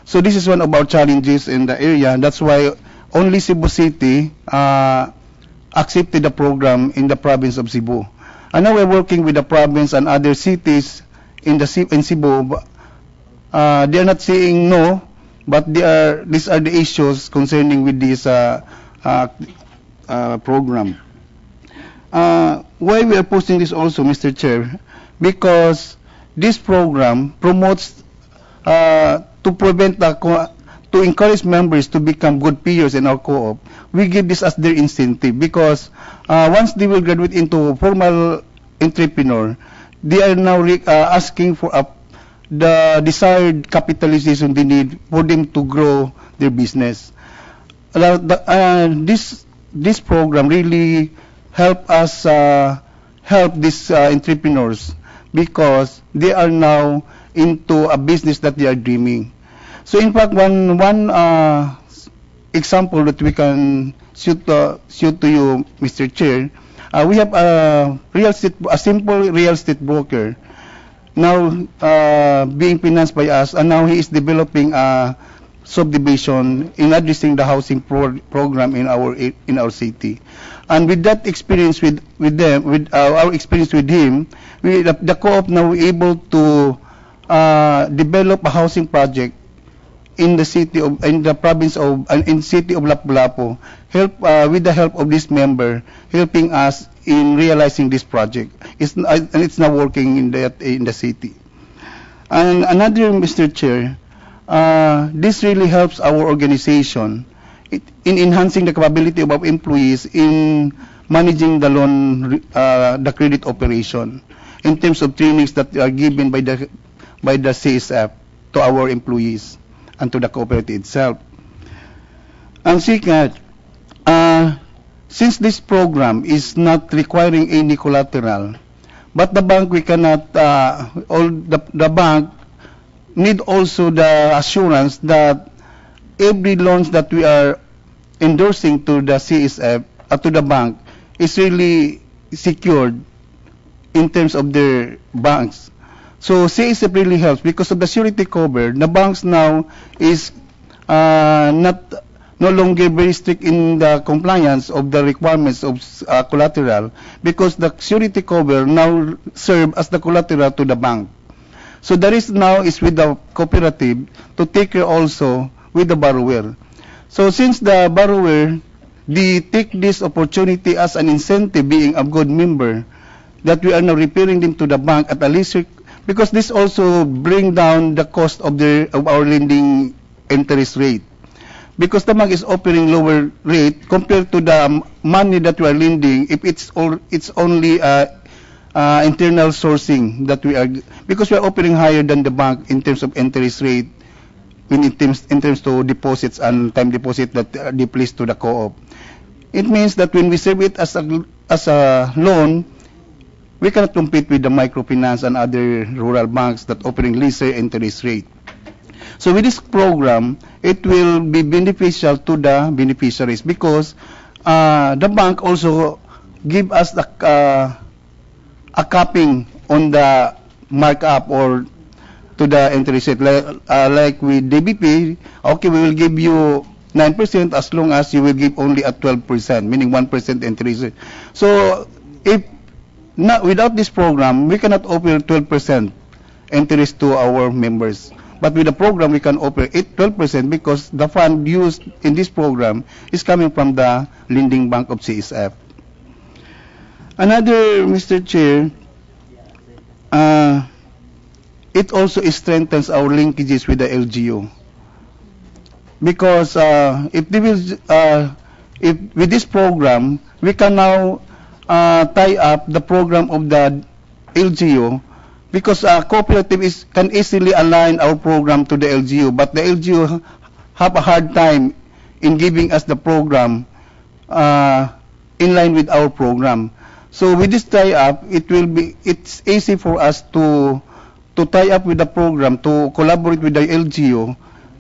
So this is one of our challenges in the area. That's why only Cebu City accepted the program in the province of Cebu. And now we're working with the province and other cities in Cebu. They are not saying no, but these are the issues concerning with this program. Why we are posting this also, Mr. Chair? Because this program promotes to encourage members to become good peers in our co-op. We give this as their incentive because once they will graduate into formal entrepreneur, they are now asking for the desired capitalization they need for them to grow their business. This program really help us help these entrepreneurs because they are now into a business that they are dreaming. So in fact, one example that we can shoot to you, Mr. Chair, we have a simple real estate broker now being financed by us, and now he is developing a subdivision in addressing the housing program in our city. And with that experience with our experience with him, the co-op now able to develop a housing project in the city of in the city of Lapu-Lapu, with the help of this member helping us in realizing this project. It's now working in the city. And another, Mr. Chair, this really helps our organization in enhancing the capability of our employees in managing the loan, the credit operation, in terms of trainings that are given by the CSF to our employees and to the cooperative itself. And second, since this program is not requiring any collateral, but the bank we cannot, the bank need also the assurance that every loans that we are endorsing to the CSF, to the bank, is really secured in terms of their banks. So CSF really helps because of the surety cover. The banks now is no longer very strict in the compliance of the requirements of collateral, because the surety cover now serve as the collateral to the bank. So the risk now is with the cooperative to take care also with the borrower. So since the borrower, they take this opportunity as an incentive, being a good member, that we are now referring them to the bank at a lesser, because this also bring down the cost of our lending interest rate. because the bank is offering lower rate compared to the money that we are lending if it's only internal sourcing that we are, because we are offering higher than the bank in terms of interest rate in terms to deposits and time deposit that they place to the co-op. It means that when we serve it as a loan, we cannot compete with the microfinance and other rural banks that offering lesser interest rate. So with this program, it will be beneficial to the beneficiaries because the bank also give us a capping on the markup or to the interest rate. Like with DBP, okay, we will give you 9% as long as you will give only at 12%, meaning 1% interest rate. So if not, without this program, we cannot offer 12% interest to our members. But with the program, we can offer 12% because the fund used in this program is coming from the lending bank of CSF. Another, Mr. Chair, it also strengthens our linkages with the LGU. Because if with this program, we can now tie up the program of the LGU, because cooperative can easily align our program to the LGU, but the LGU have a hard time in giving us the program in line with our program. So with this tie-up, it's easy for us to tie up with the program, to collaborate with the LGU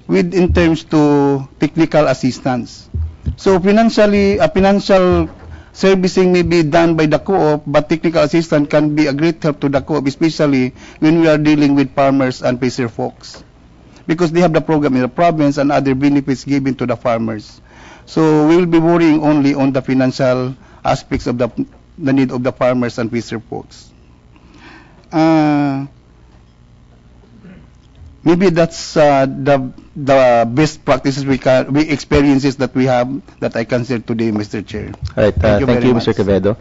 in terms to technical assistance. So financial servicing may be done by the co-op, but technical assistance can be a great help to the co-op, especially when we are dealing with farmers and fisher folks, because they have the program in the province and other benefits given to the farmers. So we will be worrying only on the financial aspects of the need of the farmers and fisher folks. Maybe that's the best practices we experiences that we have that I can share today, Mr. Chair. All right, thank you, Mr. Quevedo.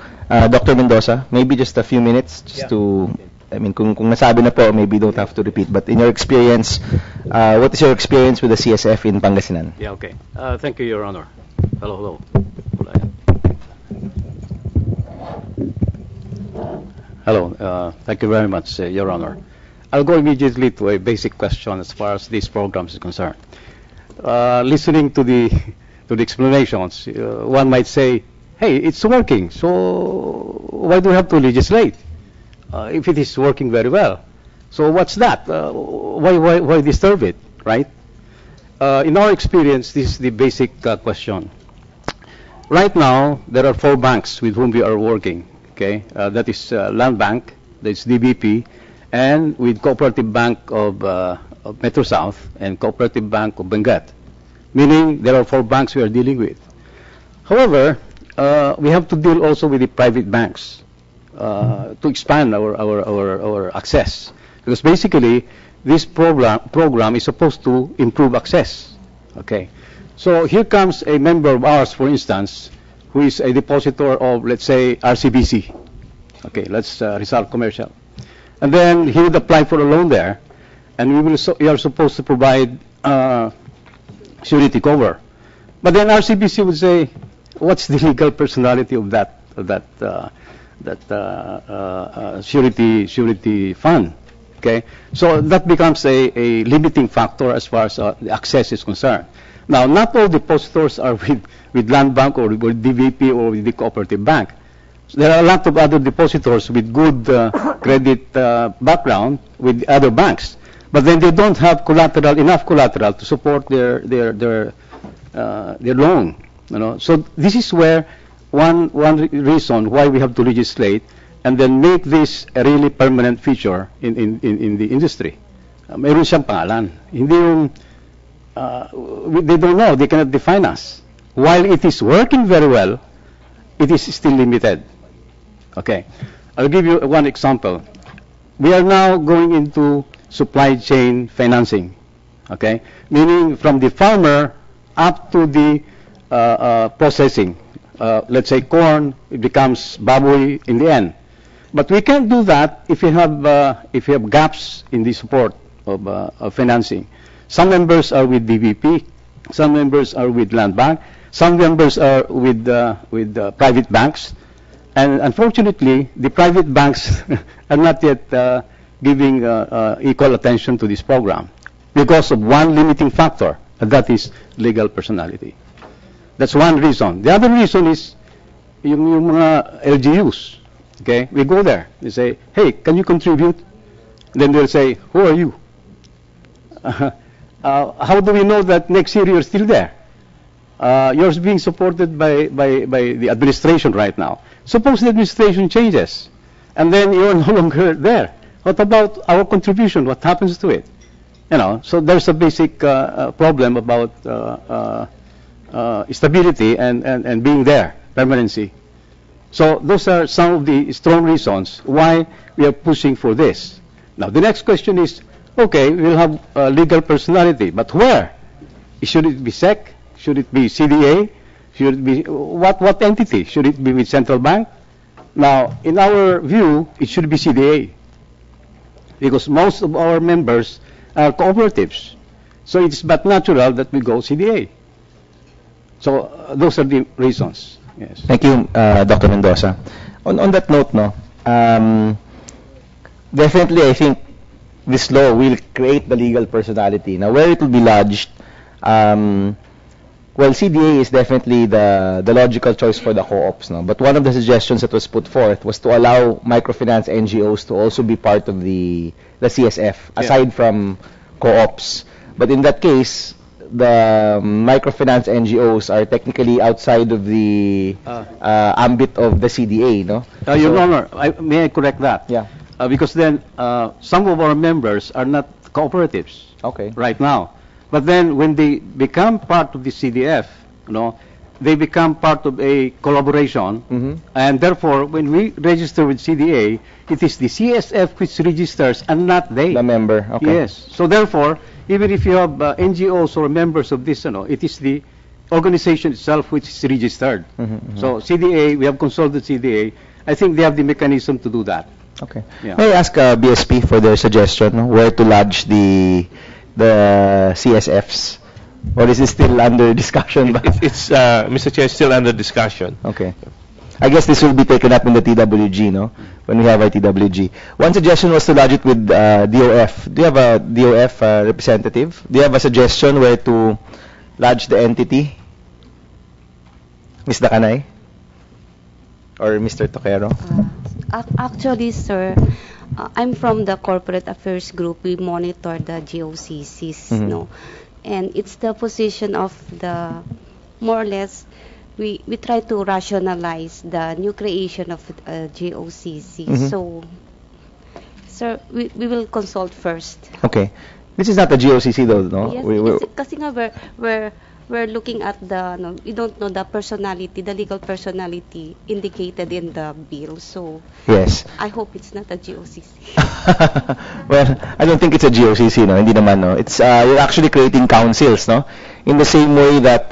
Dr. Mendoza, maybe just a few minutes, to, I mean, kung nasabi na po, maybe don't have to repeat, but in your experience, what is your experience with the CSF in Pangasinan? Yeah, okay. Thank you, Your Honor. Hello. Hello, thank you very much, Your Honor. I'll go immediately to a basic question as far as these programs is concerned. Listening to the explanations, one might say, hey, it's working, so why do we have to legislate if it is working very well? So what's that? Why disturb it, right? In our experience, this is the basic question. Right now, there are 4 banks with whom we are working. Okay, that is Land Bank, that's DBP, and with Cooperative Bank of Metro South and Cooperative Bank of Benguet, meaning there are 4 banks we are dealing with. However, we have to deal also with the private banks to expand our access, because basically this program is supposed to improve access. Okay, so here comes a member of ours, for instance, who is a depositor of, let's say, RCBC. Okay, let's Rizal Commercial. And then he would apply for a loan there, and we are supposed to provide surety cover. But then RCBC would say, what's the legal personality of that surety fund? Okay, so that becomes a limiting factor as far as the access is concerned. Now, not all depositors are with Land Bank or with DVP or with the Cooperative Bank. There are a lot of other depositors with good credit background with other banks, but then they don't have enough collateral to support their loan. You know, so this is where one reason why we have to legislate and then make this a really permanent feature in the industry. Meron siyang pangalan. Hindi yung they don't know, they cannot define us. While it is working very well, it is still limited. Okay, I'll give you one example. We are now going into supply chain financing, okay, meaning from the farmer up to the processing. Let's say corn, it becomes baboy in the end. But we can't do that if you have gaps in the support of financing. Some members are with DVP, some members are with land bank, some members are with private banks, and unfortunately, the private banks are not yet giving equal attention to this program because of one limiting factor, and that is legal personality. That's one reason. The other reason is yung mga LGUs. Okay, we go there. They say, "Hey, can you contribute?" Then they'll say, "Who are you?" How do we know that next year you're still there? You're being supported by the administration right now. Suppose the administration changes, and then you're no longer there. What about our contribution? What happens to it? You know, so there's a basic problem about stability and being there, permanency. So those are some of the strong reasons why we are pushing for this. Now, the next question is, okay, we'll have legal personality, but where? Should it be SEC? Should it be CDA? Should it be what entity? Should it be with central bank? Now, in our view, it should be CDA, because most of our members are cooperatives. So it's but natural that we go CDA. So those are the reasons. Yes. Thank you, Dr. Mendoza. On that note, no, definitely I think this law will create the legal personality. Now, where it will be lodged, well, CDA is definitely the logical choice for the co-ops, no? But one of the suggestions that was put forth was to allow microfinance NGOs to also be part of the CSF, aside from co-ops. But in that case, the microfinance NGOs are technically outside of the ambit of the CDA, no? Your Honor, may I correct that? Yeah. Because then some of our members are not cooperatives right now. But then when they become part of the CDF, you know, they become part of a collaboration, and therefore when we register with CDA, it is the CSF which registers and not they. The member, okay. Yes. So therefore, even if you have NGOs or members of this, you know, it is the organization itself which is registered. So CDA, we have consulted CDA. I think they have the mechanism to do that. Okay. Yeah. May I ask BSP for their suggestion, no? Where to lodge the CSFs? Or is it still under discussion? It's Mr. Chair, still under discussion. Okay. I guess this will be taken up in the TWG, no? When we have our TWG. One suggestion was to lodge it with DOF. Do you have a DOF representative? Do you have a suggestion where to lodge the entity? Ms. Dakanay? Or Mr. Toquero? Actually, sir, I'm from the Corporate Affairs Group. We monitor the GOCCs, no? And it's the position of the, more or less, we try to rationalize the new creation of GOCC. So, sir, we will consult first. Okay. This is not the GOCC though, no? Yes, kasi nga we're looking at the, no, we don't know the personality, the legal personality indicated in the bill. So, yes. I hope it's not a GOCC. Well, I don't think it's a GOCC, no? Hindi naman, no? It's, you're actually creating councils, no? In the same way that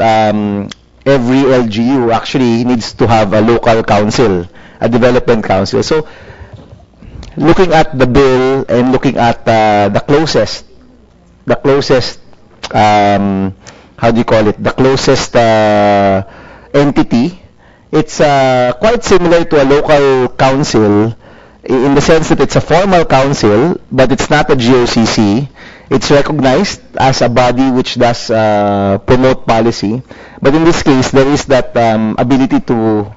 every LGU actually needs to have a local council, a development council. So, looking at the bill and looking at the closest, how do you call it? The closest entity. It's quite similar to a local council in the sense that it's a formal council, but it's not a GOCC. It's recognized as a body which does promote policy. But in this case, there is that ability to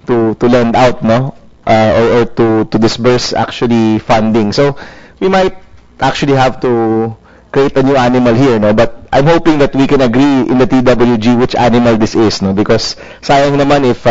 lend out, no, or to disburse actually funding. So we might actually have to create a new animal here, no? But I'm hoping that we can agree in the TWG which animal this is, no? Because sayang naman if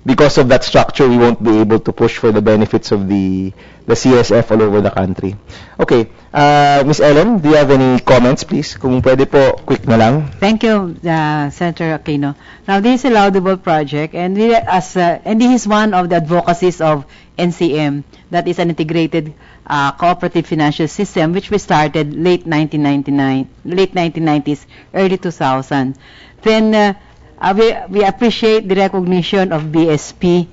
because of that structure we won't be able to push for the benefits of the CSF all over the country. Okay, Ms. Ellen, do you have any comments, please? Kung pwede po, quick na lang. Thank you, Senator Aquino. Now, this is a laudable project, and this is one of the advocacies of NCM, that is an integrated cooperative financial system, which we started late 1990s, early 2000. Then we appreciate the recognition of BSP,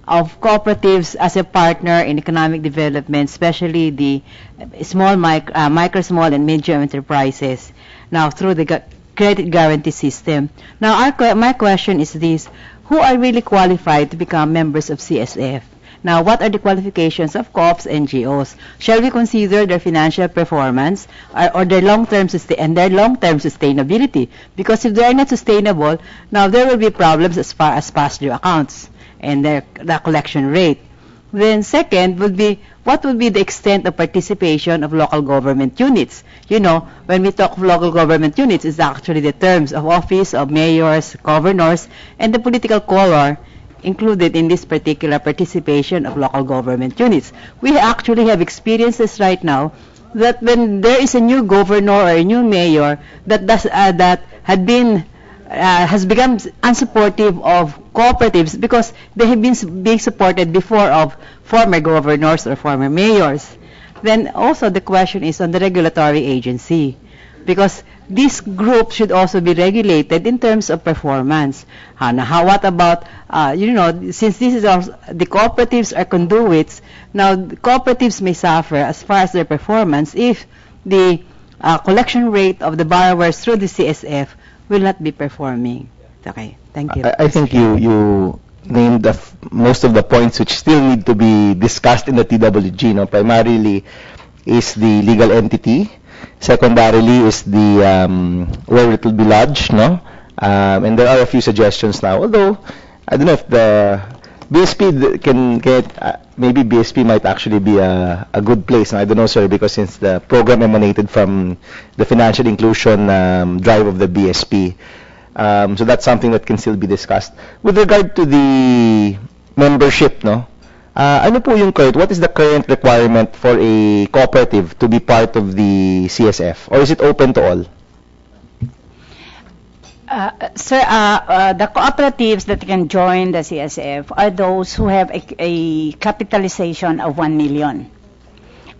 of cooperatives as a partner in economic development, especially the micro, small, and medium enterprises. now through the credit guarantee system. Now, my question is this: who are really qualified to become members of CSF? Now, what are the qualifications of co-ops and NGOs? Shall we consider their financial performance or their long-term sustainability? Because if they are not sustainable, now there will be problems as far as past due accounts and the collection rate. Then second would be, what would be the extent of participation of local government units? You know, when we talk of local government units, it's actually the terms of office of mayors, governors, and the political color included in this particular participation of local government units. We actually have experiences right now that when there is a new governor or a new mayor that has become unsupportive of cooperatives because they have been being supported before of former governors or former mayors. Then also the question is on the regulatory agency, because this group should also be regulated in terms of performance. What about, since this is also, the cooperatives are conduits, now the cooperatives may suffer as far as their performance if the collection rate of the borrowers through the CSF will not be performing. Okay, thank you. I think you named most of the points which still need to be discussed in the TWG. No? Primarily is the legal entity. Secondarily is the where it will be lodged, no? And there are a few suggestions now. Although I don't know if the BSP can get, maybe BSP might actually be a good place. I don't know, sir, because since the program emanated from the financial inclusion drive of the BSP, so that's something that can still be discussed. With regard to the membership, no? Ano po yung what is the current requirement for a cooperative to be part of the CSF? Or is it open to all? Sir, the cooperatives that can join the CSF are those who have a capitalization of 1 million.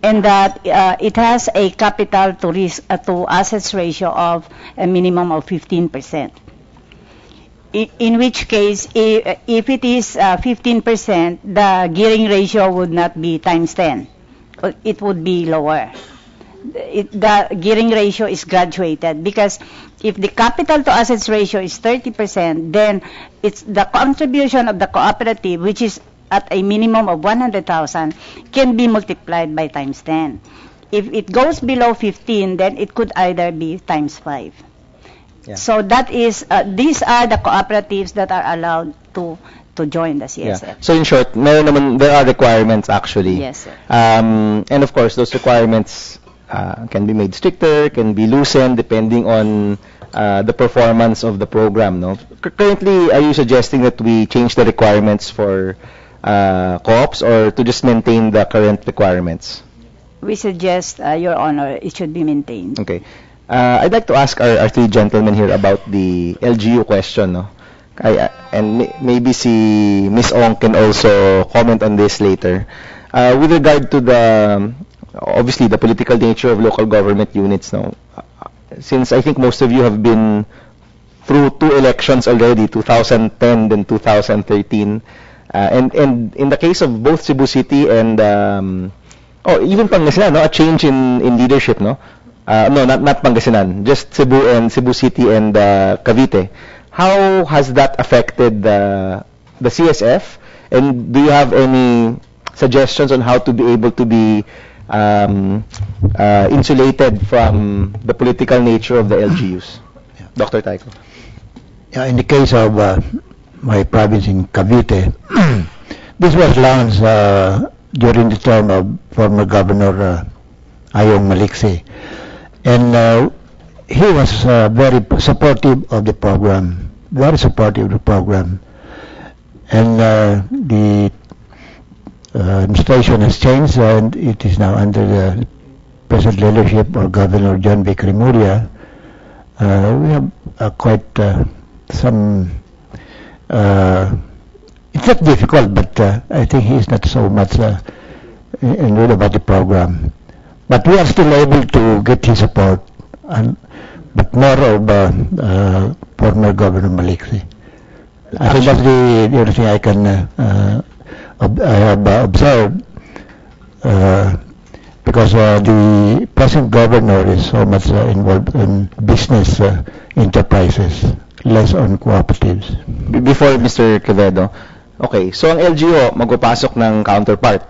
And that it has a capital to assets ratio of a minimum of 15%. In which case, if it is 15%, the gearing ratio would not be times 10. It would be lower. The gearing ratio is graduated because if the capital to assets ratio is 30%, then it's the contribution of the cooperative, which is at a minimum of 100,000, can be multiplied by times 10. If it goes below 15, then it could either be times 5. Yeah. So that is, these are the cooperatives that are allowed to join the CSF. Yeah. So in short, there are requirements actually. Yes, sir. And of course, those requirements can be made stricter, can be loosened depending on the performance of the program. No? Currently, are you suggesting that we change the requirements for co-ops or to just maintain the current requirements? We suggest, Your Honor, it should be maintained. Okay. I'd like to ask our three gentlemen here about the LGU question. No? And maybe si Ms. Ong can also comment on this later. With regard to obviously the political nature of local government units now, since I think most of you have been through 2 elections already, 2010 and 2013, and in the case of both Cebu City and even Pangasinan, no, a change in leadership, no? No, not Pangasinan, just Cebu City and Cavite. How has that affected the CSF? And do you have any suggestions on how to be able to be insulated from the political nature of the LGUs? Yeah. Dr. Taiko. Yeah, in the case of my province in Cavite, this was launched during the term of former Governor Ayong Maliksi. And he was very supportive of the program, And the administration has changed, and it is now under the present leadership of Governor John V. Crimuria. We have quite some, it's not difficult, but I think he is not so much enrolled about the program. But we are still able to get his support, but more of former Governor Maliksi. I think that's the only thing I can I have observed. For because the present governor is so much involved in business enterprises, less on cooperatives. Before Mr. Quevedo, okay, so ang LGU magpapasok ng counterpart,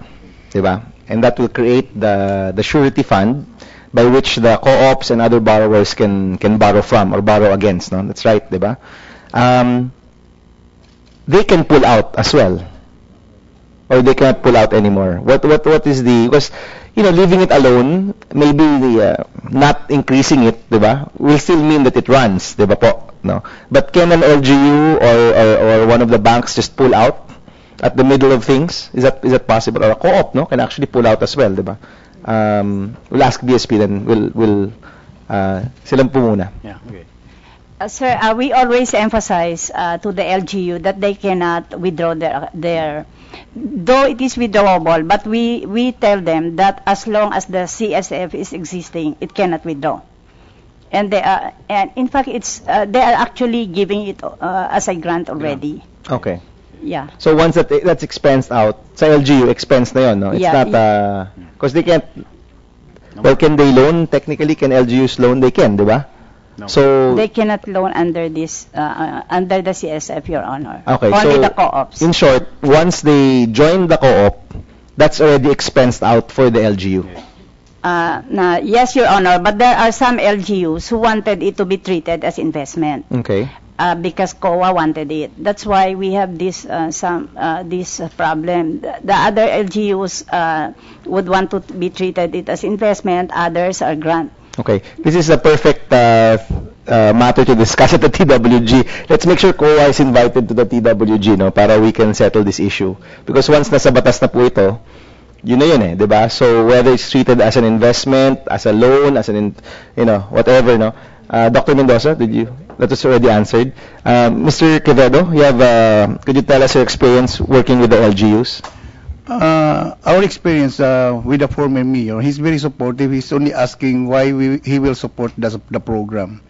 di ba? And that will create the surety fund by which the co-ops and other borrowers can borrow from or borrow against, no? That's right, di ba? They can pull out as well, or they cannot pull out anymore. What is the, because leaving it alone, maybe not increasing it, di ba, will still mean that it runs, di ba po? No. But can an LGU or one of the banks just pull out at the middle of things? Is that possible? Or a co-op, no, can actually pull out as well, di ba? We'll ask BSP, then we'll silang po muna. Yeah, okay. Sir, we always emphasize to the LGU that they cannot withdraw their though it is withdrawable, but we tell them that as long as the CSF is existing, it cannot withdraw. And in fact, they are actually giving it as a grant already. Yeah. Okay. Yeah. So once that's expensed out, sa LGU, expense na yun, no? It's yeah, not, because they can't, well, can they loan? Technically, can LGUs loan? They can, di ba? No. So they cannot loan under this under the CSF, Your Honor. Okay, only so the co-ops. In short, once they join the co-op, that's already expensed out for the LGU. Yes, Your Honor, but there are some LGUs who wanted it to be treated as investment. Okay. Because COA wanted it. That's why we have this problem. The other LGUs would want to be treated it as investment. Others are grant. Okay, this is a perfect matter to discuss at the TWG. Let's make sure COA is invited to the TWG, no, para we can settle this issue. Because once nasa batas na po ito, yun na yun eh, di ba? So whether it's treated as an investment, as a loan, as an, whatever, no. Dr. Mendoza, that was already answered. Mr. Quevedo, could you tell us your experience working with the LGUs? Our experience with the former mayor, he's very supportive. He's only asking why he will support the program.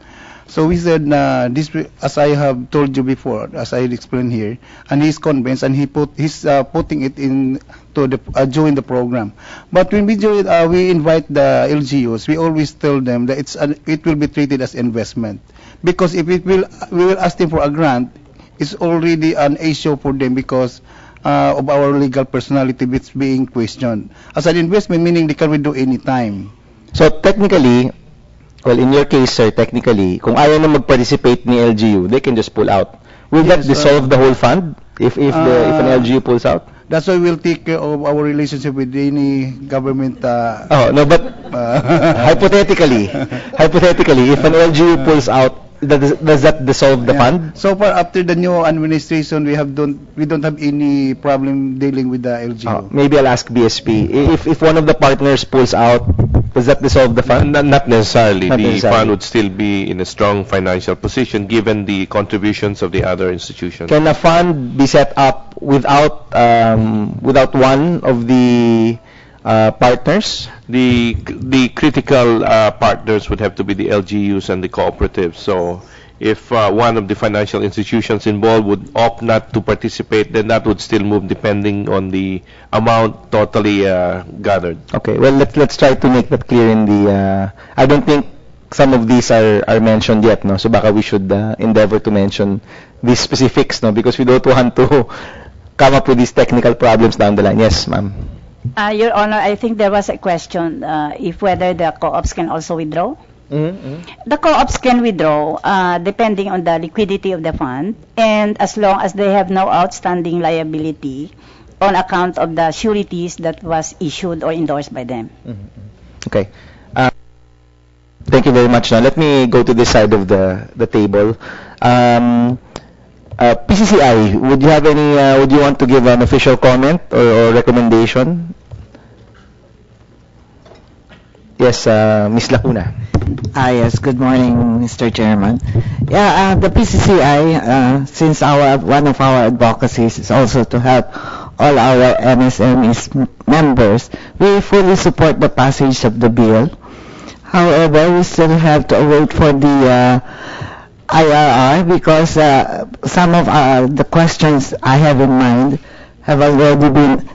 So we said, as I have told you before, as I explained here, and he's convinced, and he's putting it in to join the program. But when we invite the LGUs, we always tell them that it will be treated as investment, because if we will ask them for a grant, it's already an issue for them because of our legal personality which being questioned. As an investment, meaning they can withdraw any time. So technically, well, in your case, sir, technically, kung ayaw na mag-participate ni LGU, they can just pull out. Will that dissolve the whole fund if an LGU pulls out? That's why we'll take care of our relationship with any government. But hypothetically, if an LGU pulls out, does that dissolve the fund? So far, after the new administration, we don't have any problem dealing with the LGU. Maybe I'll ask BSP. If one of the partners pulls out, does that dissolve the fund? Not necessarily. Not the necessarily. fund would still be in a strong financial position given the contributions of the other institutions. Can a fund be set up without one of the partners? The critical partners would have to be the LGUs and the cooperatives. So if one of the financial institutions involved would opt not to participate, then that would still move depending on the amount totally gathered. Okay, well, let's try to make that clear in the I don't think some of these are mentioned yet, no? So baka we should endeavor to mention these specifics, no? Because we don't want to come up with these technical problems down the line. Yes, ma'am. Your Honor, I think there was a question if whether the co-ops can also withdraw. The co-ops can withdraw depending on the liquidity of the fund, and as long as they have no outstanding liability on account of the sureties that was issued or endorsed by them. Okay. Thank you very much. Now, let me go to this side of the table. PCCI, would you have any? Would you want to give an official comment or recommendation? Yes, Ms. Lacuna. Yes, good morning, Mr. Chairman. Yeah, the PCCI, since one of our advocacies is also to help all our MSMEs members, we fully support the passage of the bill. However, we still have to wait for the IRR because some of the questions I have in mind have already been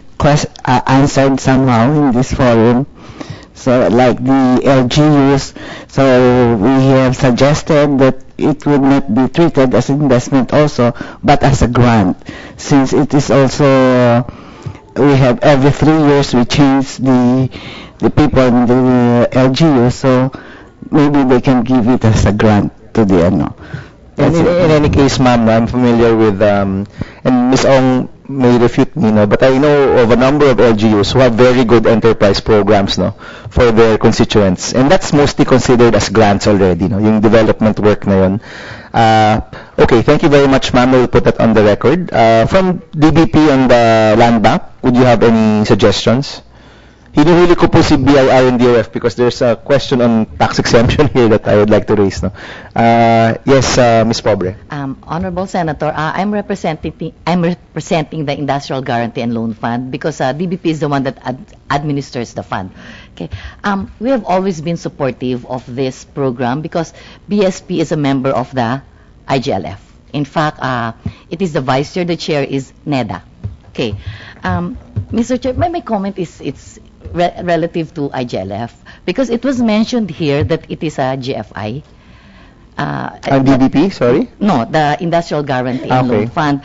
answered somehow in this forum. So like the LGUs, so we have suggested that it would not be treated as investment also, but as a grant, since it is also, we have every 3 years we change the people in the LGU, so maybe they can give it as a grant to the ano. And in any case, ma'am, I'm familiar with, and Ms. Ong may refute me, no, but I know of a number of LGUs who have very good enterprise programs, no, for their constituents. And that's mostly considered as grants already, no, yung development work na yun. Okay, thank you very much, ma'am. We'll put that on the record. From DBP and the Land Bank, would you have any suggestions? Hinuhuli ko po si BIR and DOF because there's a question on tax exemption here that I would like to raise. No? Yes, Ms. Pobre. Honorable Senator, I'm representing the Industrial Guarantee and Loan Fund because DBP is the one that administers the fund. Okay, we have always been supportive of this program because BSP is a member of the IGLF. In fact, it is the vice chair. The chair is NEDA. Okay, Mr. Chair, my comment is it's relative to IGLF because it was mentioned here that it is a GFI. DBP, sorry? No, the Industrial Guarantee and Loan Fund.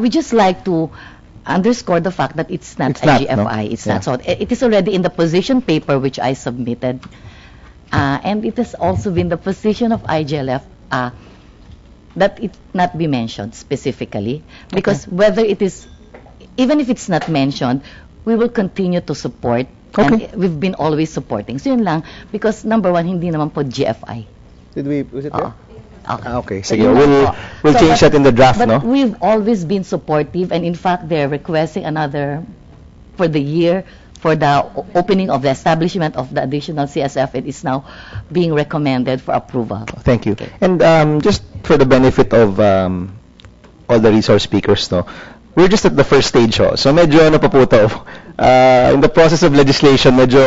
We just like to underscore the fact that it's not a GFI. No? It's not. So it is already in the position paper which I submitted. And it has also been the position of IGLF that it not be mentioned specifically because whether it is, even if it's not mentioned, we will continue to support. And we've been always supporting. So yun lang, because number one, hindi naman po GFI. Was it there? Okay, sige. We'll change that in the draft, but no? We've always been supportive, and in fact, they're requesting another for the year for the opening of the establishment of the additional CSF. It is now being recommended for approval. Thank you. And just for the benefit of all the resource speakers, no, we're just at the first stage, so medyo ano pa po to. In the process of legislation, medyo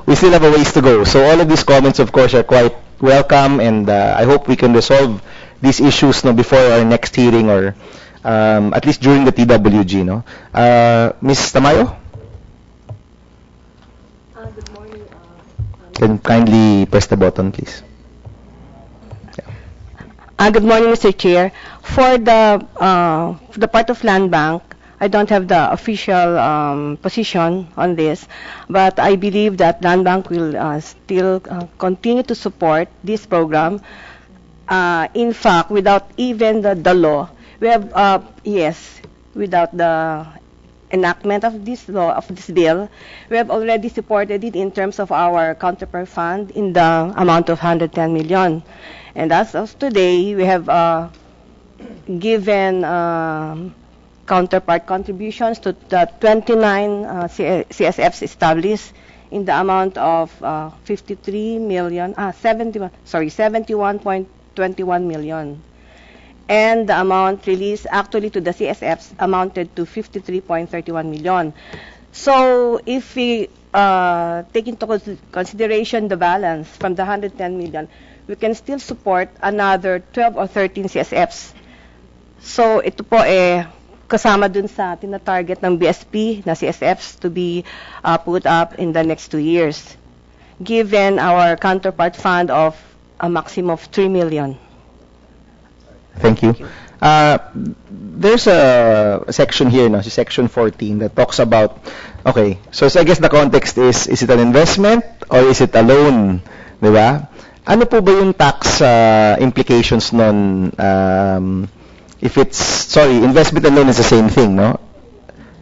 we still have a ways to go. So all of these comments, of course, are quite welcome, and I hope we can resolve these issues no before our next hearing or at least during the TWG. No, Ms. Tamayo. Good morning. Can kindly press the button, please. Good morning, Mr. Chair. For the part of Land Bank, I don't have the official position on this, but I believe that Land Bank will still continue to support this program. In fact, without even the law, we have, without the enactment of this law, of this bill, we have already supported it in terms of our counterpart fund in the amount of 110 million. And as of today, we have given counterpart contributions to the 29 CSFs established in the amount of 71.21 million. And the amount released actually to the CSFs amounted to 53.31 million. So if we take into consideration the balance from the 110 million, we can still support another 12 or 13 CSFs. So ito po kasama dun sa tina-target ng BSP na CSFs to be put up in the next 2 years, given our counterpart fund of a maximum of 3 million. Thank you. There's a section here, no, section 14, that talks about, okay, so I guess the context is it an investment or is it a loan? Diba? Ano po ba yung tax implications nun? If it's, investment and loan is the same thing, no?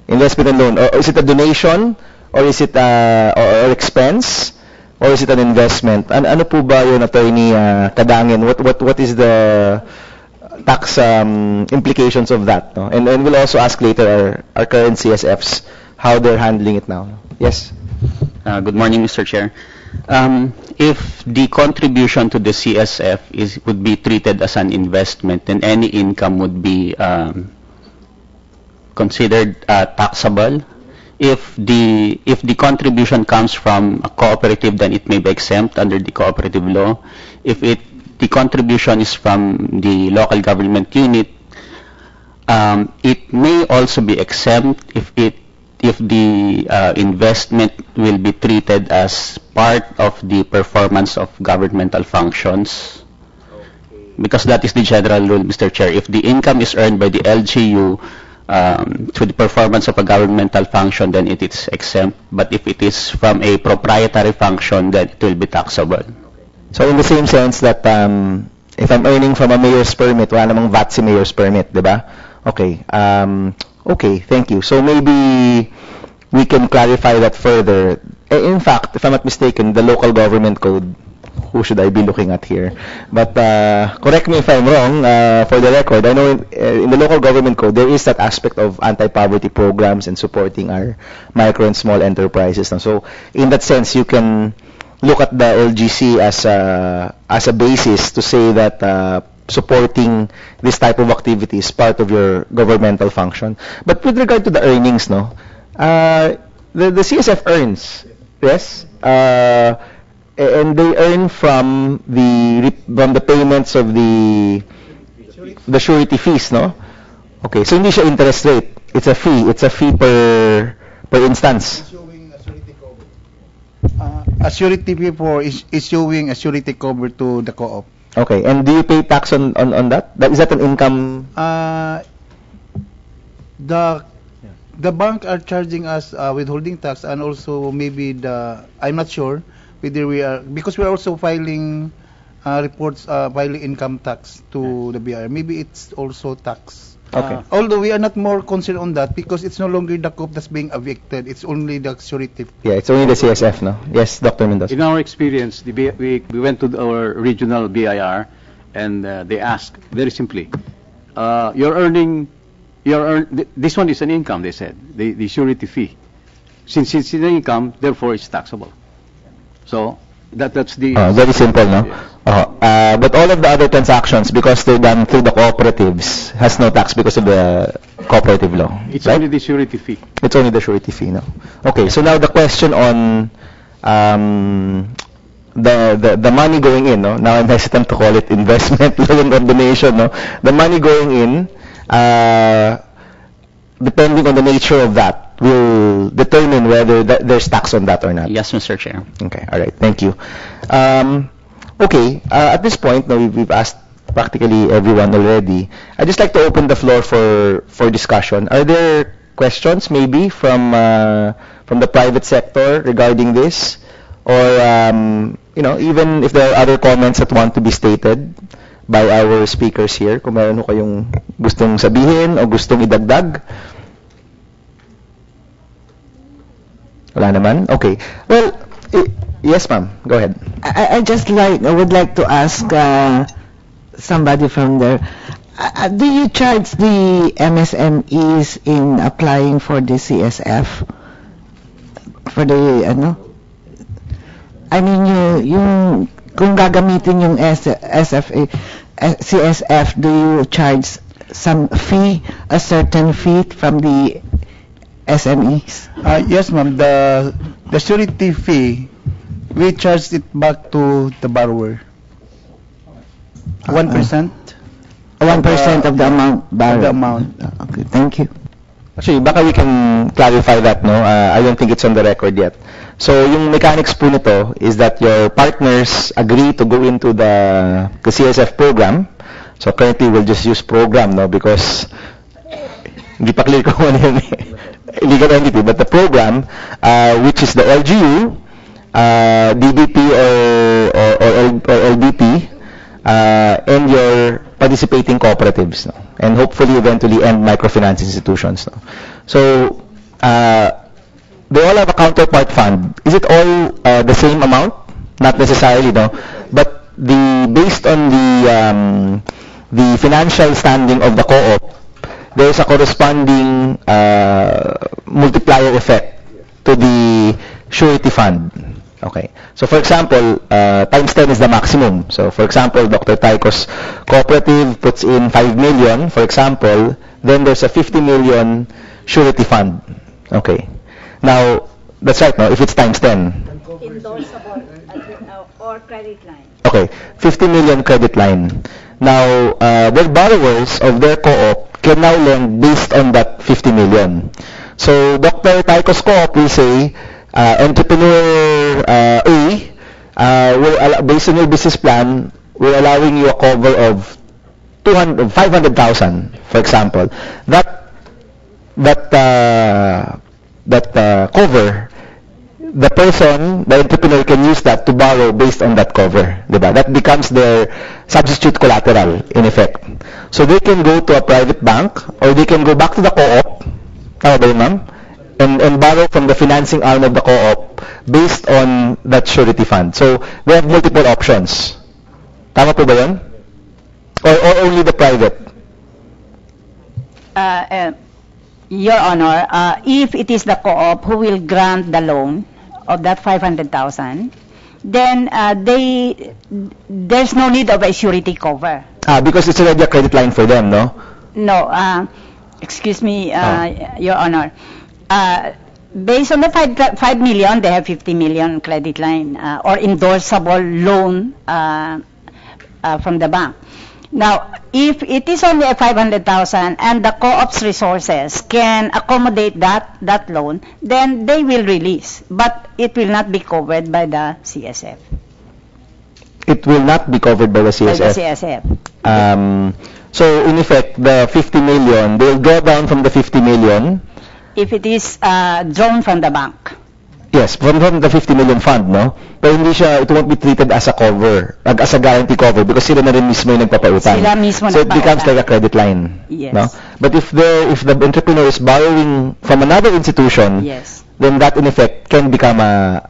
Investment and loan, or is it a donation, or is it or expense, or is it an investment? Ano po ba yun, Attorney Kadangin? What is the tax implications of that? No? And we'll also ask later our current CSFs how they're handling it now. Yes. Good morning, Mr. Chair. If the contribution to the CSF would be treated as an investment, then any income would be considered taxable. If the contribution comes from a cooperative, then it may be exempt under the cooperative law. If the contribution is from the local government unit, it may also be exempt if the investment will be treated as part of the performance of governmental functions. Because that is the general rule, Mr. Chair. If the income is earned by the LGU through the performance of a governmental function, then it is exempt. But if it is from a proprietary function, then it will be taxable. So in the same sense that if I'm earning from a mayor's permit, wala namang VAT si mayor's permit, di ba? Okay. Okay, thank you. So maybe we can clarify that further. In fact, if I'm not mistaken, the local government code, who should I be looking at here? But correct me if I'm wrong, for the record, I know in the local government code, there is that aspect of anti-poverty programs and supporting our micro and small enterprises. So in that sense, you can look at the LGC as a basis to say that supporting this type of activity is part of your governmental function. But with regard to the earnings, no, the CSF earns, yes, and they earn from the payments of the surety fees, no? Okay, so hindi siya interest rate. It's a fee per instance. A surety fee for issuing a surety cover to the co-op. Okay, and do you pay tax on that? Is that an income? The bank are charging us withholding tax, and also maybe I'm not sure whether we are, because we are also filing reports, filing income tax to the BIR. Maybe it's also tax. Okay. Although we are not more concerned on that because it's no longer the co-op that's being evicted. It's only the surety. Yeah, it's only the CSF, no? Yes, Dr. Mendoza. In our experience, we went to our regional BIR, and they asked very simply, this one is an income, they said, the surety fee. Since it's an income, therefore it's taxable. So that's the... very simple, no? Yes. But all of the other transactions, because they're done through the cooperatives, has no tax because of the cooperative law. It's right? only the surety fee. It's only the surety fee, no? Okay, so now the question on the money going in, no? Now I'm hesitant to call it investment, loan, or donation, no? The money going in, depending on the nature of that, will determine whether there's tax on that or not. Yes, Mr. Chair. Okay, all right, thank you. Okay, at this point, now we've asked practically everyone already. I'd just like to open the floor for discussion. Are there questions maybe from the private sector regarding this? Or, even if there are other comments that want to be stated by our speakers here, kung meron ho kayong gustong sabihin o gustong idagdag? Wala naman? Okay. Well, yes, ma'am. Go ahead. I would like to ask somebody from there. Do you charge the MSMEs in applying for the CSF? For the, I mean, yung kung gagamitin yung CSF, do you charge some fee, a certain fee from the SMEs? Yes, ma'am. The surety fee, we charge it back to the borrower. 1%. 1% of the amount borrowed. Of the amount. Okay, thank you. Actually, baka we can clarify that, no? I don't think it's on the record yet. So, yung mechanics po nito is that your partners agree to go into the CSF program. So, currently, we'll just use program, no? Because hindi pa clear kung ano yun legal entity, but the program, which is the LGU, DBP or LBP, and your participating cooperatives, no? And hopefully eventually end microfinance institutions. No? So, they all have a counterpart fund. Is it all the same amount? Not necessarily, no? But based on the financial standing of the co-op, there is a corresponding multiplier effect to the surety fund. Okay. So, for example, times 10 is the maximum. So, for example, Dr. Taiko's cooperative puts in 5 million, for example, then there's a 50 million surety fund. Okay. Now, that's right, no? If it's times 10. Endorsable or credit line. Okay. 50 million credit line. Now, their borrowers of their co-op can now lend based on that 50 million. So, Dr. Taiko's co-op will say, entrepreneur A, based on your business plan, we're allowing you a cover of 500,000, for example. That cover, the entrepreneur can use that to borrow based on that cover, diba? That becomes their substitute collateral, in effect. So they can go to a private bank, or they can go back to the co-op, tama ba yun, ma'am? And borrow from the financing arm of the co-op based on that surety fund. So they have multiple options. Tama po ba yun? Or only the private? Your Honor, if it is the co-op who will grant the loan of that 500,000, then there's no need of a surety cover. Because it's already a credit line for them, no? No, excuse me, Your Honor. Based on the 5 million, they have 50 million credit line or endorsable loan from the bank. Now, if it is only a 500,000 and the co-op's resources can accommodate that loan, then they will release, but it will not be covered by the CSF. It will not be covered by the CSF. By the CSF. So in effect, the 50 million, they'll draw down from the 50 million. If it is drawn from the bank. Yes, from the 50 million fund, no? Pero hindi siya, it won't be treated as a cover, as a guarantee cover, because sila na rin mismo yung nagpapautang. Sila mismo so it becomes like a credit line. Yes. No? But if the entrepreneur is borrowing from another institution, yes, then that in effect can become a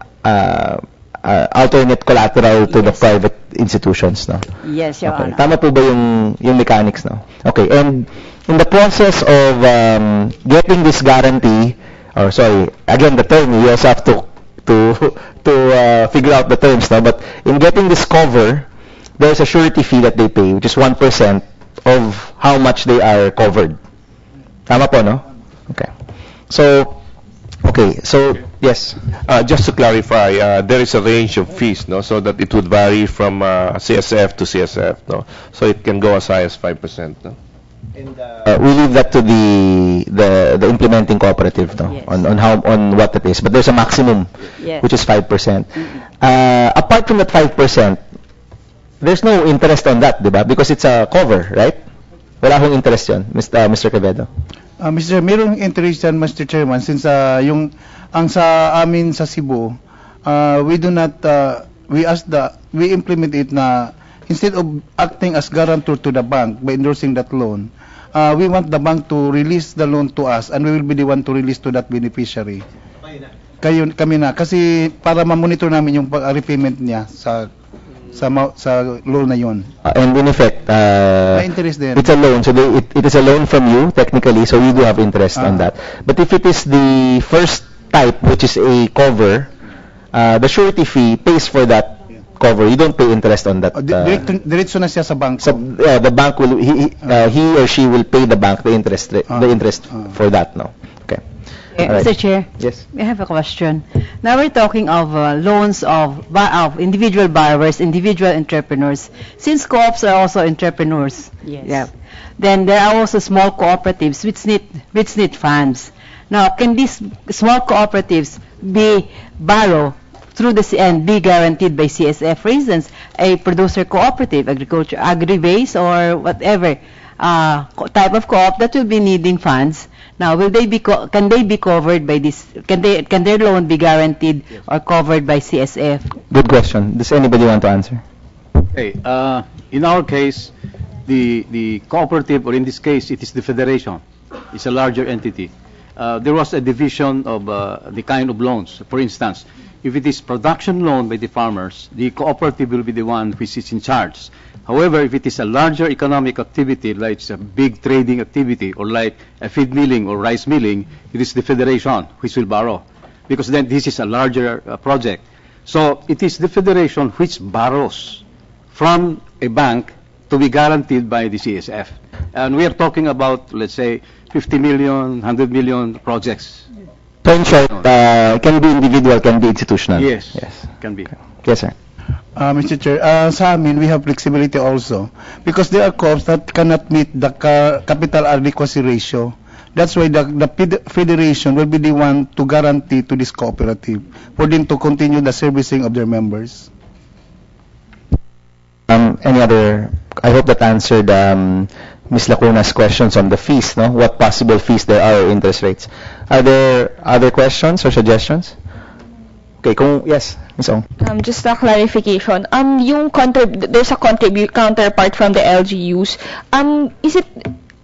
alternate collateral to the private institutions, no? Yes, Your Honor. Tama po ba yung mechanics, no? Okay, and in the process of getting this guarantee, or sorry, again the term, you also have to figure out the terms now, but in getting this cover, there's a surety fee that they pay, which is 1% of how much they are covered. Tama po, no? Okay. So, yes. Just to clarify, there is a range of fees, no, so that it would vary from CSF to CSF, no, so it can go as high as 5%, no. We leave that to the implementing cooperative, no, yes, on what it is. But there's a maximum, yes, which is 5%. Apart from that 5%, there's no interest on that, diba? Because it's a cover, right? Wala hong interest yun, Mr. Quevedo. Mr. Mayroong interest yan, Mr. Chairman, since ang sa amin sa Cebu, we do not, we implement it na instead of acting as guarantor to the bank by endorsing that loan, we want the bank to release the loan to us and we will be the one to release to that beneficiary. Kami na. Kasi para ma-monitor namin yung repayment niya sa loan na yun. And in effect, interest din. It's a loan. So it is a loan from you, technically, so you do have interest on that. But if it is the first type, which is a cover, the surety fee pays for that cover. You don't pay interest on that. Diretso na siya sa bank. So the bank will he or she will pay the bank the interest for that, no? Okay. Right. Mr. Chair. Yes. I have a question. Now we're talking of loans of individual borrowers, individual entrepreneurs. Since co-ops are also entrepreneurs, yes, yeah, then there are also small cooperatives which need funds. Now, can these small cooperatives be borrow through the and be guaranteed by CSF? For instance, a producer cooperative, agriculture, agri-base, or whatever type of co-op that will be needing funds. Now, will they be can they be covered by this? Can their loan be guaranteed or covered by CSF? Good question. Does anybody want to answer? Okay. In our case, the cooperative, or in this case, it is the federation. It's a larger entity. There was a division of the kind of loans. For instance, if it is production loan by the farmers, the cooperative will be the one which is in charge. However, if it is a larger economic activity, like a big trading activity, or like a feed milling or rice milling, it is the federation which will borrow, because then this is a larger project. So it is the federation which borrows from a bank to be guaranteed by the CSF. And we are talking about, let's say, 50 million, 100 million projects. So in short, can be individual, can be institutional. Yes, yes, can be. Yes, sir. Mr. Chair, sa amin, we have flexibility also because there are co-ops that cannot meet the capital adequacy ratio. That's why the federation will be the one to guarantee to this cooperative for them to continue the servicing of their members. Any other? I hope that answered Ms. Lacuna's questions on the fees, no? What possible fees there are, interest rates. Are there other questions or suggestions? Okay, yes, Ms. Ong. Just a clarification. There's a counterpart from the LGUs.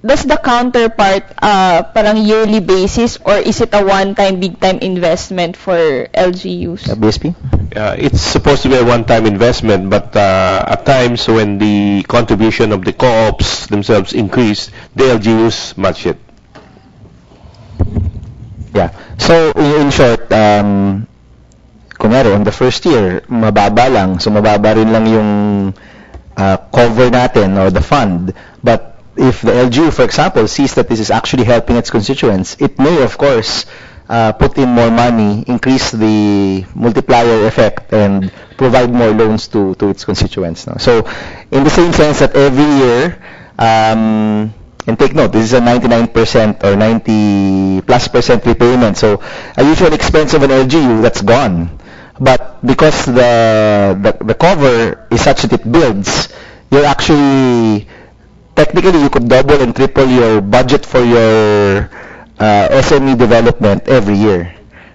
Does the counterpart parang yearly basis, or is it a one-time big-time investment for LGUs? BSP? It's supposed to be a one-time investment, but at times when the contribution of the co-ops themselves increase, the LGUs match it. Yeah. So, in short, kunyari, on the first year, mababa lang. So, mababa rin lang yung cover natin or the fund. But if the LGU, for example, sees that this is actually helping its constituents, it may, of course, put in more money, increase the multiplier effect, and provide more loans to its constituents. No? So, in the same sense that every year, and take note, this is a 99% or 90+% repayment. So, a usual expense of an LGU, that's gone. But because the cover is such that it builds, you're actually, technically, you could double and triple your budget for your SME development every year,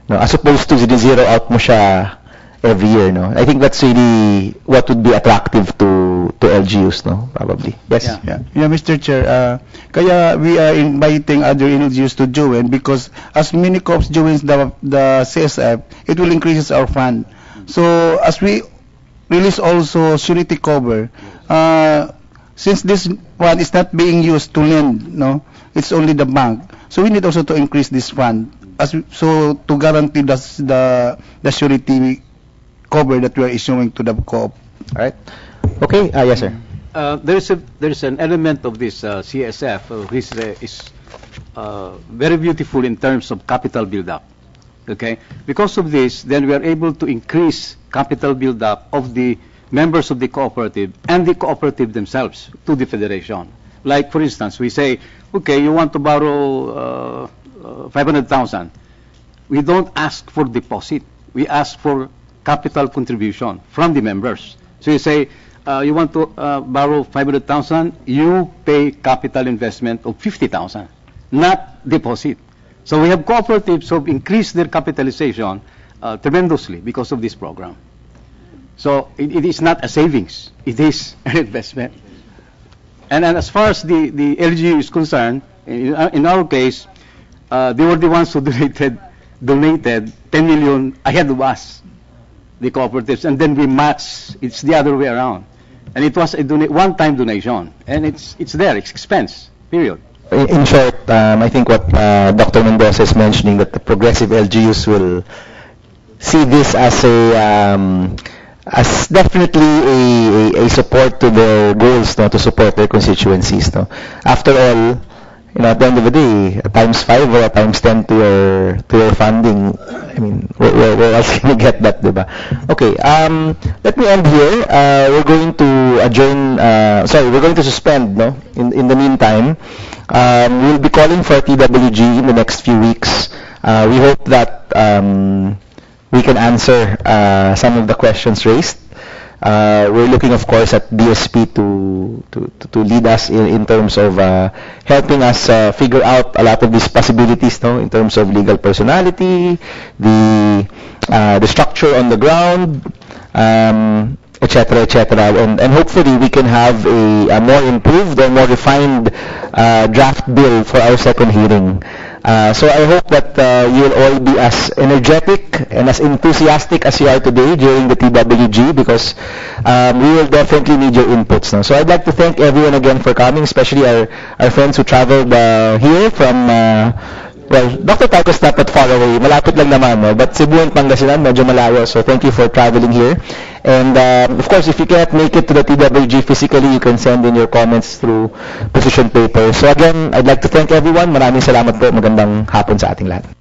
no? As opposed to zero out mo siya every year, no? I think that's really what would be attractive to LGUs, no? Probably. Yes. Yeah, Mr. Chair. Kaya we are inviting other LGUs to join, because as many co-ops joins the CSF, it will increase our fund. So as we release also surety cover, since this one is not being used to lend, no, it's only the bank. So we need also to increase this fund, so to guarantee the surety cover that we are issuing to the co-op. All right. Okay. Yes, sir. There's an element of this CSF which is very beautiful in terms of capital build-up. Okay. Because of this, then we are able to increase capital build-up of the members of the cooperative and the cooperative themselves to the federation. Like, for instance, we say, okay, you want to borrow 500,000. We don't ask for deposit. We ask for capital contribution from the members. So you say, you want to borrow 500,000, you pay capital investment of 50,000, not deposit. So we have cooperatives who have increased their capitalization tremendously because of this program. So it is not a savings, it is an investment. And as far as the LGU is concerned, in our case, they were the ones who donated 10 million ahead of us, the cooperatives, and then we match. It's the other way around. And it was a one-time donation, and it's there, it's expense, period. In short, I think what Dr. Mendoza is mentioning, that the progressive LGUs will see this as as definitely a support to their goals, no, to support their constituencies. No? After all, at the end of the day, times 5 or times 10 to your funding, I mean, where else can you get that, diba? Okay, let me end here. We're going to adjourn, we're going to suspend, no? In the meantime, we'll be calling for TWG in the next few weeks. We hope that we can answer some of the questions raised. We're looking, of course, at DSP to lead us in terms of helping us figure out a lot of these possibilities, no, in terms of legal personality, the structure on the ground, etc., etc. And hopefully we can have a more improved or more refined draft bill for our second hearing. So I hope that you will all be as energetic and as enthusiastic as you are today during the TWG, because we will definitely need your inputs. No? So I'd like to thank everyone again for coming, especially our friends who traveled here from, well, Dr. Tarco's not that far away, malapit lang naman, no? But Cebu and Pangasinan, medyo malayo, so thank you for traveling here. And of course, if you can't make it to the TWG physically, you can send in your comments through position paper. So again, I'd like to thank everyone. Maraming salamat po. Magandang hapon sa ating lahat.